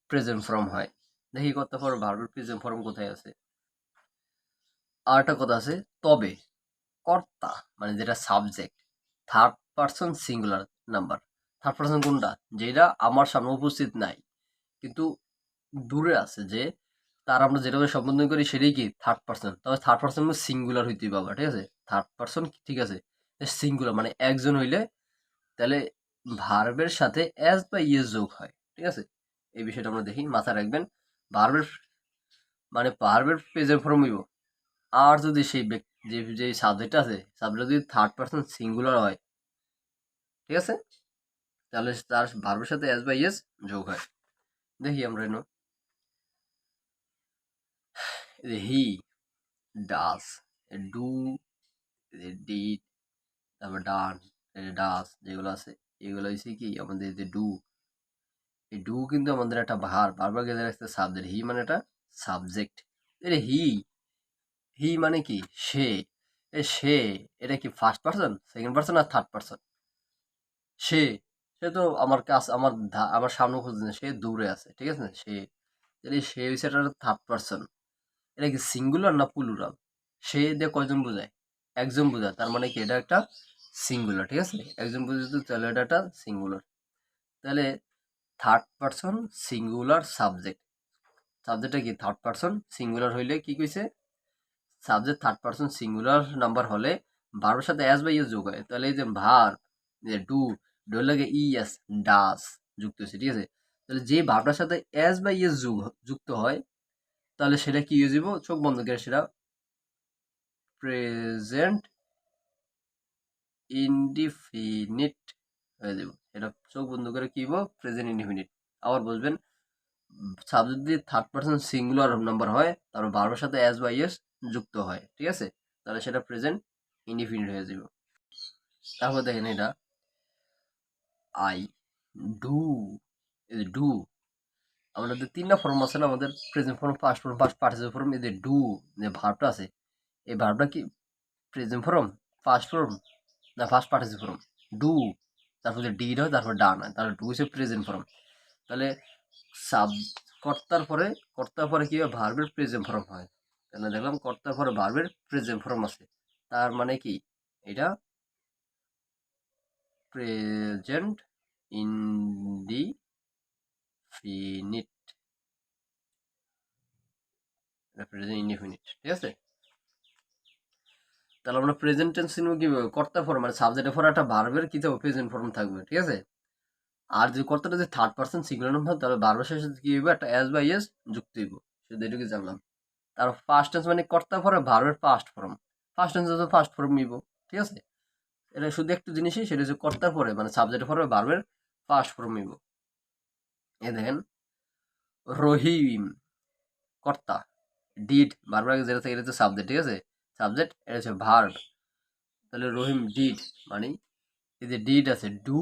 প্রেজেন্ট ফর্ম হয়। দেখি কর্তার পরে ভার্বের প্রেজেন্ট ফর্ম কোথায় আছে, আর একটা কথা আছে তবে কর্তা মানে যেটা subject, third person singular number, third person কোনটা, যেটা আমার সামনে উপস্থিত নাই কিন্তু দূরে আছে, যে তার আমরা যেভাবে সম্বোধন করি সেটাই কি থার্ড পার্সন। তবে থার্ড পার্সন সিঙ্গুলার হইতে পারবা, ঠিক আছে। থার্ড পার্সন ঠিক আছে, সিঙ্গুলার মানে একজন হইলে তাহলে ভার্বের সাথে এস বা ইয়েস যোগ হয়, ঠিক আছে। এই বিষয়টা আমরা দেখি, মাথায় রাখবেন। ভার্বের মানে ভার্বের প্রেজেন্ট ফর্ম হইব, আর যদি সেই যে যে সাবজেক্ট আছে সাবজেক্ট যদি থার্ড পার্সন সিঙ্গুলার হয়, ঠিক আছে, তাহলে তার ভার্বের সাথে এস বা ইয়েস যোগ হয়। দেখি আমরা এনো হি ডাস, ডু, ডিড, তারপর ডান, ডাস যেগুলো আছে এগুলো হচ্ছে কি আমাদের যে ডু। এই ডু কিন্তু আমাদের একটা ভার্ব গেলে একটা সাবজেক্ট, হি মানে একটা সাবজেক্ট। এটা হি, হি মানে কি সে, সে এটা কি ফার্স্ট পার্সন, সেকেন্ড পার্সন আর থার্ড পার্সন? সে, সে তো আমার কাছ আমার সামনে খুঁজছে, সে দূরে আছে, ঠিক আছে। সে, তাহলে সে হচ্ছে একটা থার্ড পার্সন। এটা কি সিঙ্গুলার না প্লুরাল? সে দিয়ে কয়জন বোঝায়? একজন বোঝায়, তার মানে কি এটা একটা সিঙ্গুলার, ঠিক আছে। একজন বোঝাতে তাহলে এটা একটা সিঙ্গুলার। তাহলে থার্ড পার্সন সিঙ্গুলার সাবজেক্ট, সাবজেক্টটা কি থার্ড পার্সন সিঙ্গুলার হইলে কি কইছে, subject third person singular number হলে ভার্বের সাথে এস বা ইএস যোগ হয়। তাহলে এই যে ভার্ব, যে ডু, ডু লাগে ইএস, ডাস যুক্ত হয়েছে, ঠিক আছে। তাহলে যে ভার্বটার সাথে এস বা ইএস যুক্ত হয় তাহলে সেটা কি হয়ে যাব, চোখ বন্ধ করে সেটা প্রেজেন্ট ইনডিফিনিট হয়ে যাব। এটা চোখ বন্ধ করে কি হবো, প্রেজেন্ট ইনডিফিনিট। আবার বলবেন, সাবজেক্ট যদি থার্ড পার্সন সিঙ্গুলার নাম্বার হয় তারপর ভার্বের সাথে এস বা ইএস যুক্ত হয়, ঠিক আছে, তাহলে সেটা প্রেজেন্ট ইনডিফিনিট হয়ে যাব। তারপর দেখেন এটা আই ডু, এই যে ডু আমাদের তিনটা ফর্ম আছে না, আমাদের present form, past form, past participle form. এই যে ডু যে ভার্বটা আছে, এই ভার্বটা কি প্রেজেন্ট ফর্ম, পাস্ট ফর্ম না পাস্ট পার্টিসিপল ফর্ম? ডু, তারপর যে ডিড হয়, তারপর ডান হয়, তাহলে ডু হচ্ছে প্রেজেন্ট ফর্ম। তাহলে সাব কর্তার পরে, কর্তার পরে কি হয়, ভার্বের প্রেজেন্ট ফর্ম হয়। তাহলে দেখলাম কর্তার পরে ভার্বের প্রেজেন্ট ফর্ম আছে, তার মানে কি এটা প্রেজেন্ট ইনডিফিনিট, প্রেজেন্ট ইনডিফিনিট, ঠিক আছে। তাহলে আমরা প্রেজেন্ট টেন্স কি কর্তা ফর্ম মানে সাবজেক্টের পরে একটা ভার্বের কি থাকবে, প্রেজেন্ট ফর্ম থাকবে, ঠিক আছে। আর যদি কর্তাটা যদি থার্ড পার্সন সিঙ্গুলার হয় তাহলে ভার্বের সাথে কি হইব, একটা এস বা ইএস যুক্ত হইব, শুধু এটুকু জানলাম। তার ফার্স্ট টেন্স মানে কর্তা পরে ভার্বের পাস্ট ফর্ম, ফার্স্ট টেন্স তো ফার্স্ট ফর্ম নিব, ঠিক আছে। এটা শুধু একটু জিনিসই, সেটা হচ্ছে কর্তার পরে মানে সাবজেক্টের পরে ভার্বের ফার্স্ট ফর্ম নিব। এই দেখেন রহিম কর্তা, ডিড ভার্বের আগে যেটা থাকে এটা হচ্ছে সাবজেক্ট, ঠিক আছে, সাবজেক্ট, এটা হচ্ছে ভার্ব। তাহলে রহিম ডিড মানে এই যে ডিড আছে, ডু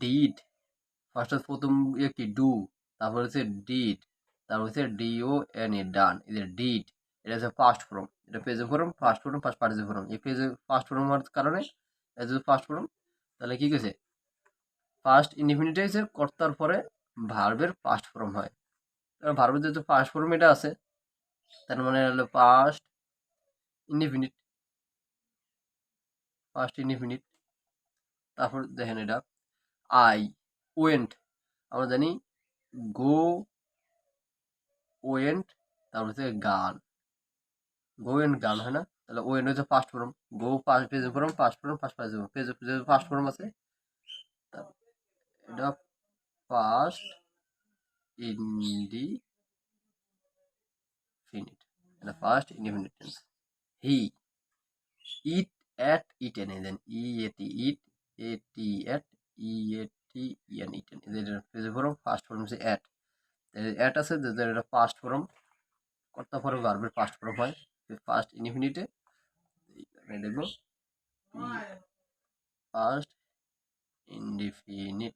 ডিড, ফার্স্ট প্রথম ইয়ে কি ডু, তারপর হচ্ছে ডিড, তারপর হচ্ছে ডিও এন এ ডান, এই যে ডিড এটা হচ্ছে ফার্স্ট ফর্ম, এটা present form, first form, first participle form. এই পেজে ফার্স্ট ফর্ম হওয়ার কারণে এটা হচ্ছে ফার্স্ট ফর্ম। তাহলে কি কইছে, ফার্স্ট ইনডিফিনিট হইছে কর্তার পরে ভার্বের পাস্ট ফর্ম হয়। কারণ ভার্বের যেহেতু ফার্স্ট ফর্ম এটা আছে, তার মানে হলো পাস্ট ইনডিফিনিট, ফার্স্ট ইনডিফিনিট। তারপর দেখেন এটা আই ওয়েন্ট, আমরা জানি গো ওয়েন্ট, তারপর হচ্ছে গান, গো এন্ড গান হয় না, তাহলে ওয়েন্ট হচ্ছে first form, go first page form, first form, first page page first form আছে, এটা ফার্স্ট ইনডিফিনিট, এটা first indefinite tense. He eat ate eaten, then E A T eat, A T ate, E A T E N eaten, এদের page form, first form হচ্ছে ate, ate আছে যাদের এটা first form, কর্তা form ভার্বের ফার্স্ট ফর্ম হয় ফার্স্ট ইনডিফিনিটে, দেখবো ফার্স্ট ইনডিফিনিট,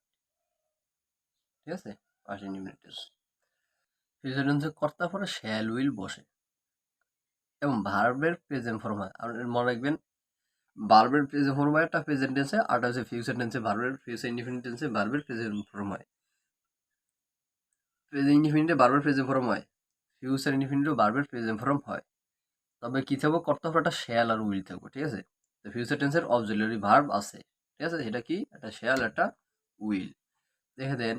ঠিক আছে, ফার্স্ট ইনডিফিনিট টেন্স। ফিউচার টেন্সে কর্তা পরে শ্যাল উইল বসে এবং ভার্বের প্রেজেন্ট ফর্ম হয়। আর মনে রাখবেন ভার্বের প্রেজেন্ট ফর্ম হয় একটা প্রেজেন্ট টেন্সে, আরটা হচ্ছে ফিউচার টেন্সে ভার্বের, ফিউচার ইনডিফিনিট টেন্সে ভার্বের প্রেজেন্ট ফর্ম হয়। প্রেজেন্ট ইনডিফিনিটে ভার্বের প্রেজেন্ট ফর্ম হয়, ফিউচার ইনডিফিনিটে ভার্বের প্রেজেন্ট ফর্ম হয়। তবে কি থাকবো, কর্তা পরে একটা শ্যাল আর উইল থাকবো, ঠিক আছে। তো ফিউচার টেন্সের অক্সিলারি ভার্ব আছে, ঠিক আছে, সেটা কি একটা শ্যাল একটা উইল। দেখে দেন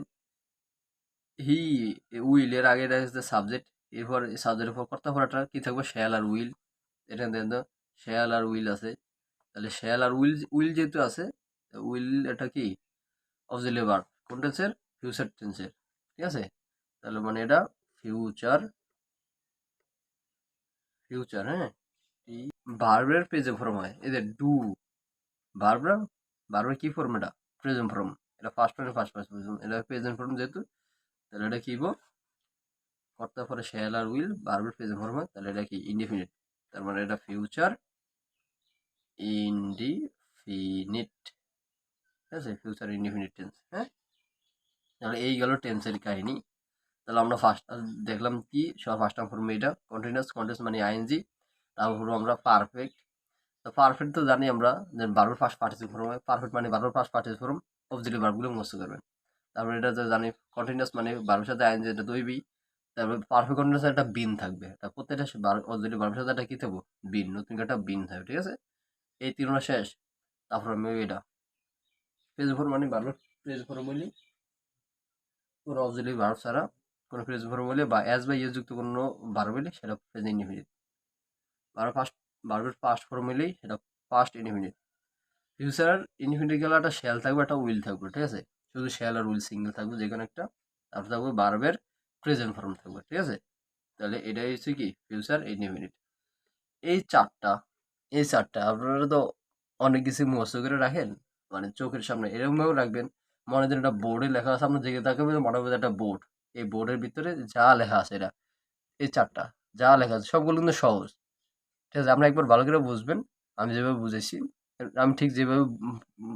হি উইল এর আগে এটা হচ্ছে সাবজেক্ট, এরপর সাবজেক্টের পর কর্তা পড়াটা কি থাকবে শ্যাল আর উইল। এটা দেন তো শ্যাল আর উইল আছে, তাহলে শ্যাল আর উইল উইল যেহেতু আছে, উইল এটা কি অক্সিলারি ভার্ব কোন টেন্সের ফিউচার টেন্সের, ঠিক আছে। তাহলে মানে এটা ফিউচার ফিউচার হ্যাঁ। ভার্বের প্রেজেন্ট ফর্ম হয় এই যে ডু, ভার্বরা ভার্বের কি ফর্ম এটা প্রেজেন্ট ফর্ম, এটা ফার্স্ট ফর্ম ফার্স্ট ফার্স্ট এটা প্রেজেন্ট ফর্ম যেহেতু, তাহলে এটা কি কর্তা পরে শ্যাল আর উইল ভার্বের প্রেজেন্ট ফর্ম হয়, তাহলে এটা কি ইনডিফিনিট, তার মানে এটা ফিউচার ইনডিফিনিট, ঠিক আছে, ফিউচার ইনডিফিনিট টেন্স হ্যাঁ। তাহলে এই গেল টেন্সের কাহিনী। তাহলে আমরা ফার্স্ট দেখলাম কি সবার ফার্স্ট টার্ম ফর্ম এটা কন্টিনিউয়াস, কন্টিনিউয়াস মানে আইএনজি, তারপর আমরা পারফেক্ট। তো পারফেক্ট তো জানি আমরা যে ভার্বের ফার্স্ট পার্টিসিপেল ফর্ম হয়, পারফেক্ট মানে ভার্বের ফার্স্ট পার্টিসিপেল ফর্ম, অবজেক্টিভ ভার্বগুলো মুখস্থ করবেন। তারপর এটা তো জানি কন্টিনিউয়াস মানে ভার্বের সাথে আইএনজি এটা দইবি, তারপর পারফেক্ট কন্টিনিউয়াস একটা বিন থাকবে, তা প্রত্যেকটা অবজেক্টিভ ভার্বের সাথে একটা কি থাকবো বিন, নতুন একটা বিন থাকবে, ঠিক আছে। এই তিনটা শেষ, তারপর আমি এটা প্রেজেন্ট ফর্ম মানে ভার্বের প্রেজেন্ট ফর্ম বলি কোনো অবজেক্টিভ ভার্ব ছাড়া, কোনো প্রেজেন্ট ফর্ম বলে বা অ্যাজ বা ইয়ে যুক্ত কোনো ভার্ব বলি সেটা প্রেজেন্ট ইনডিফিনিট, ভার্ব ফার্স্ট ভার্বের ফার্স্ট ফর্ম হলেই সেটা ফার্স্ট ইনডিফিনিট। ফিউচার ইনডিফিনিট গেলে একটা শ্যাল থাকবে একটা উইল থাকবে, ঠিক আছে, শুধু শ্যাল আর উইল সিঙ্গেল থাকবে যে কোনো একটা, তারপর থাকবে ভার্বের প্রেজেন্ট ফর্ম থাকবে, ঠিক আছে। তাহলে এটাই হচ্ছে কি ফিউচার ইনডিফিনিট। এই চারটা এই চারটা আপনারা তো অনেক কিছু মুখস্থ করে রাখেন, মানে চোখের সামনে এরকমভাবে রাখবেন, মনে দিন একটা বোর্ডে লেখা আছে আপনার দিকে তাকাবেন মনে হবে একটা বোর্ড, এই বোর্ডের ভিতরে যা লেখা আছে এটা এই চারটা যা লেখা আছে সবগুলো কিন্তু সহজ, ঠিক আছে। আপনি একবার ভালো করে বুঝবেন, আমি যেভাবে বুঝেছি, আমি ঠিক যেভাবে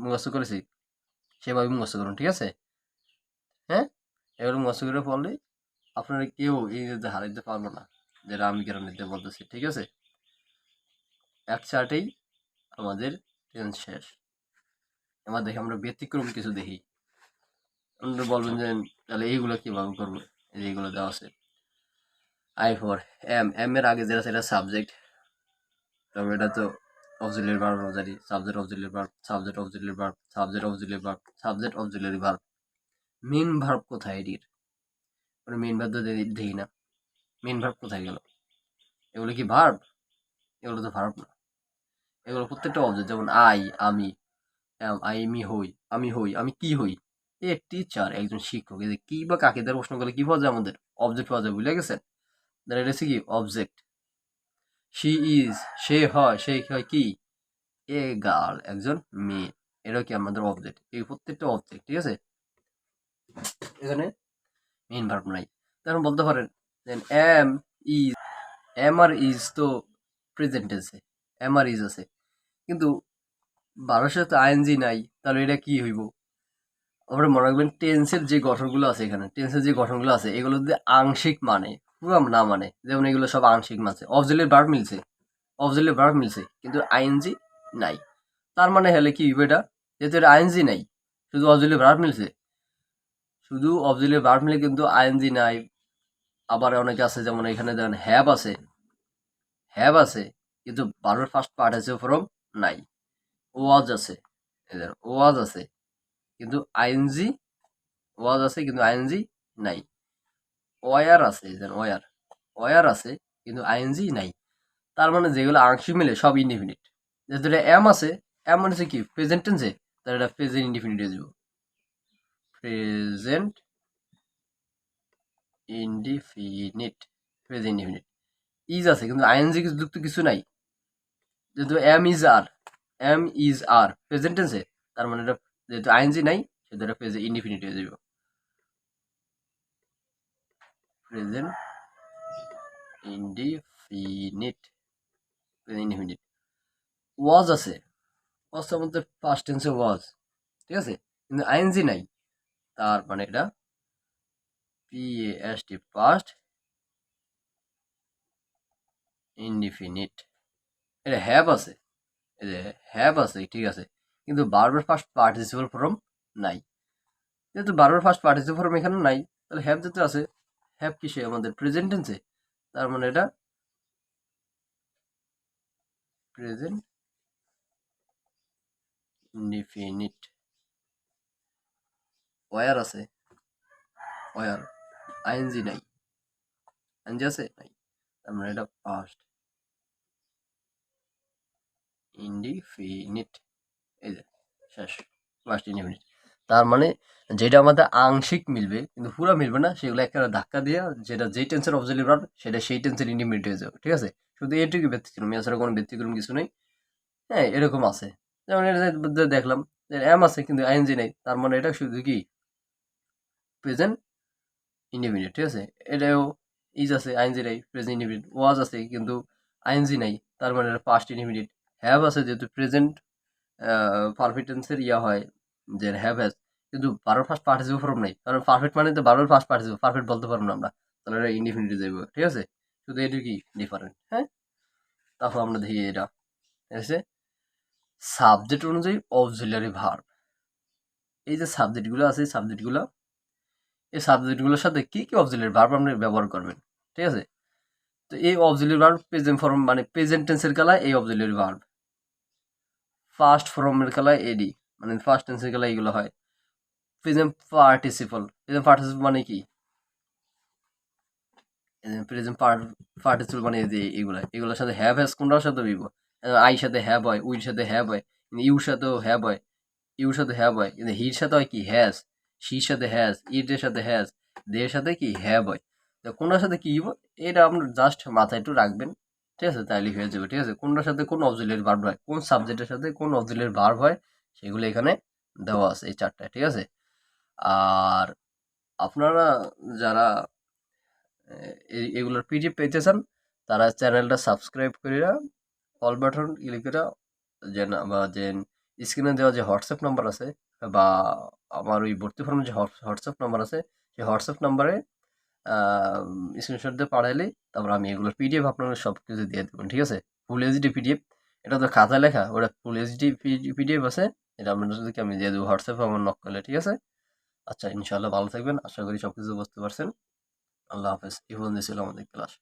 মুখস্থ করেছি সেভাবে মুখস্থ করুন, ঠিক আছে। হ্যাঁ, এবার মুখস্থ করে পড়লে আপনারা কেউ এই যে হারাইতে পারবো না, যেটা আমি কেন নিতে বলতেছি, ঠিক আছে। এক চার্টেই আমাদের টেন্স শেষ। এবার দেখি আমরা ব্যতিক্রম কিছু দেখি, আপনারা বলবেন যে তাহলে এইগুলো কিভাবে করবো, এই যে এইগুলো দেওয়া আছে। আই ফর এম, এম এর আগে যেটা সেটা সাবজেক্ট, তবে এটা তো অক্সিলিয়ারি ভার্ব জানি, subject auxiliary verb, subject auxiliary verb, subject auxiliary verb, subject auxiliary verb. Main verb কোথায় এটির, মানে মেন ভার্ব তো দেখি না, মেন ভার্ব কোথায় গেল, এগুলো কি ভার্ব, এগুলো তো ভার্ব না, এগুলো প্রত্যেকটা অবজেক্ট, যেমন আই আমি, আমি হই, আমি হই, আমি কি হই, এ টিচার একজন শিক্ষক, এই যে কি বা কাকে দ্বারা প্রশ্ন করলে কি পাওয়া যায় আমাদের অবজেক্ট পাওয়া যায়, বুঝলে গেছেন। এটা হচ্ছে কি অবজেক্ট। শি ইজ সে হয়, সে হয় কি এ গার্ল একজন মেয়ে, এটা কি আমাদের অবজেক্ট, এই প্রত্যেকটা অবজেক্ট, ঠিক আছে। এখানে মেইন ভার্ব নাই, তখন বলতে পারেন এম ইজ, এম আর ইজ তো প্রেজেন্ট টেন্সে এম আর ইজ আছে, কিন্তু ভার্বের সাথে আইএনজি নাই, তাহলে এটা কি হইব। আমরা মনে রাখবেন টেন্সের যে গঠনগুলো আছে, এখানে টেন্সের যে গঠনগুলো আছে এগুলো যদি আংশিক মানে পুরো না মানে, যেমন এগুলো সব আংশিক মানছে, অবজেক্টিভ ভার্ব মিলছে, অবজেক্টিভ ভার্ব মিলছে কিন্তু আইএনজি নাই, তার মানে হলে কি হইবে এটা, যেহেতু এটা আইএনজি নাই শুধু অবজেক্টিভ ভার্ব মিলছে, শুধু অবজেক্টিভ ভার্ব মিলে কিন্তু আইএনজি নাই। আবার অনেকে আছে যেমন এখানে দেখেন হ্যাভ আছে, হ্যাভ আছে কিন্তু ভার্বের ফার্স্ট পার্টিসিপেল ফর্ম নাই। ওয়াজ আছে, ওয়াজ আছে কিন্তু আইএনজি, ওয়াজ আছে কিন্তু আইএনজি নাই। ওয়ার আছে, ওয়ার ওয়ার আছে কিন্তু আইএনজি নাই, তার মানে যেগুলো আংশিক মিলে সব ইনডিফিনিট। যেহেতু এটা এম আছে, এম মানে হচ্ছে কি প্রেজেন্ট টেন্সে, তাহলে এটা প্রেজেন্ট ইনডিফিনিট হয়ে যাব, present indefinite, present indefinite. Is আছে কিন্তু আইএনজি যুক্ত কিছু নাই, যেহেতু am is are, am is are present টেন্সে, তার মানে এটা যেহেতু আইএনজি নাই সেহেতু এটা প্রেজেন্ট ইনডিফিনিট হয়ে যাব, প্রেজেন্ট ইনডিফিনিট, প্রেজেন্ট ইনডিফিনিট। ওয়াজ আছে, ওয়াজ আমাদের পাস্ট টেন্সে ওয়াজ, ঠিক আছে, কিন্তু আইএনজি নাই, তার মানে এটা পিএসটি পাস্ট ইনডিফিনিট। এটা হ্যাভ আছে, এই যে হ্যাভ আছে ঠিক আছে, কিন্তু ভার্বের ফার্স্ট পার্টিসিপল ফর্ম নাই, যেহেতু ভার্বের ফার্স্ট পার্টিসিপল ফর্ম এখানে নাই, তাহলে হ্যাভ যেতে আছে, হ্যাভ কিসে আমাদের প্রেজেন্ট টেন্সে, তার মানে এটা প্রেজেন্ট ইনডিফিনিট। ওয়ার আছে, ওয়ার আইএনজি নাই, আইএনজি আছে নাই, তার মানে এটা পাস্ট ইনডিফিনিট। এই যে শেষ, পাস্ট ইনডিফিনিট। তার মানে যেটা আমাদের আংশিক মিলবে কিন্তু পুরো মিলবে না, সেগুলো একটা ধাক্কা দিয়ে যেটা যেই টেন্সের অবজেক্টিভ ভার্ব সেটা সেই টেন্সের ইন্ডিফিনিট হয়ে যাবে, ঠিক আছে? শুধু এটুকু ব্যতিক্রম, এছাড়া কোনো ব্যতিক্রম কিছু নেই। হ্যাঁ, এরকম আছে। যেমন এটা দেখলাম যে এম আছে কিন্তু আইএনজি নেই, তার মানে এটা শুধু কি প্রেজেন্ট ইন্ডিফিনিট, ঠিক আছে? এটাও ইজ আছে, আইএনজি নাই, প্রেজেন্ট ইন্ডিফিনিট। ওয়াজ আছে কিন্তু আইএনজি নাই, তার মানে এটা পাস্ট ইন্ডিফিনিট। হ্যাভ আছে যেহেতু প্রেজেন্ট পারফেক্ট টেন্সের ইয়া হয় যে হ্যাভ হ্যাজ, কিন্তু বারবার ফার্স্ট পার্টিসিপল ফর্ম নাই, কারণ পারফেক্ট মানে তো বারবার ফার্স্ট পার্টিসিপল, পারফেক্ট বলতে পারবো না আমরা, তাহলে এটা ইনডিফিনিটে যাইব, ঠিক আছে? শুধু এটুকুই ডিফারেন্ট। হ্যাঁ, তারপর আমরা দেখি এটা আছে সাবজেক্ট অনুযায়ী অক্সিলারি ভার্ব। এই যে সাবজেক্টগুলো আছে, এই সাবজেক্টগুলোর সাথে কি কি অক্সিলারি ভার্ব আপনি ব্যবহার করবেন, ঠিক আছে? তো এই অক্সিলারি ভার্ব প্রেজেন্ট ফর্ম মানে প্রেজেন্ট টেন্সের কালায় এই অক্সিলারি ভার্ব, ফার্স্ট ফর্মের কালায় এডি মানে ফার্স্ট টেন্সের কালায় এগুলো হয়। প্রেজেন্ট পার্টিসিপল মানে কি? প্রেজেন্ট পার্টিসিপল মানে এই যে এগুলোর সাথে হ্যাভ হ্যাজ কোনটার সাথে দিব? আই সাথে হ্যাভ হয়, উইর সাথে হ্যাভ হয়, ইউর সাথেও হ্যাভ হয়, ইউর সাথে হ্যাভ হয়, কিন্তু হির সাথে হয় কি হ্যাজ, শির সাথে হ্যাজ, ইটের সাথে হ্যাজ, দের সাথে কি হ্যাভ হয়। তো কোনটার সাথে কি দিব এটা আপনার জাস্ট মাথায় একটু রাখবেন, ঠিক আছে? তাইলে হয়ে যাবে, ঠিক আছে? কোনটার সাথে কোন অক্সিলারি ভার্ব হয়, কোন সাবজেক্টের সাথে কোন অক্সিলারি ভার্ব হয়, সেগুলো এখানে দেওয়া আছে এই চারটায়, ঠিক আছে? আর আপনারা যারা এগুলোর পিডিএফ পেতে চান তারা চ্যানেলটা সাবস্ক্রাইব করিরা অল বাটন ক্লিক করে যে বা যে স্ক্রিনে দেওয়া যে হোয়াটসঅ্যাপ নাম্বার আছে বা আমার ওই ভর্তি ফর্মে যে হোয়াটসঅ্যাপ নাম্বার আছে সেই হোয়াটসঅ্যাপ নাম্বারে স্ক্রিনশট দিয়ে পাঠাইলেই তারপর আমি এগুলোর পিডিএফ আপনাদের সব কিছু দিয়ে দেবেন, ঠিক আছে? ফুল এইচডি পিডিএফ, এটা তো খাতায় লেখা, ওটা ফুল এইচডি পিডিএফ আছে, এটা আপনাদেরকে আমি দিয়ে দেবো হোয়াটসঅ্যাপে আমার নক করলে, ঠিক আছে? আচ্ছা, ইনশাল্লাহ ভালো থাকবেন, আশা করি সব কিছু বুঝতে পারছেন। আল্লাহ হাফেজ। এই পর্যন্ত ছিল আমাদের ক্লাস।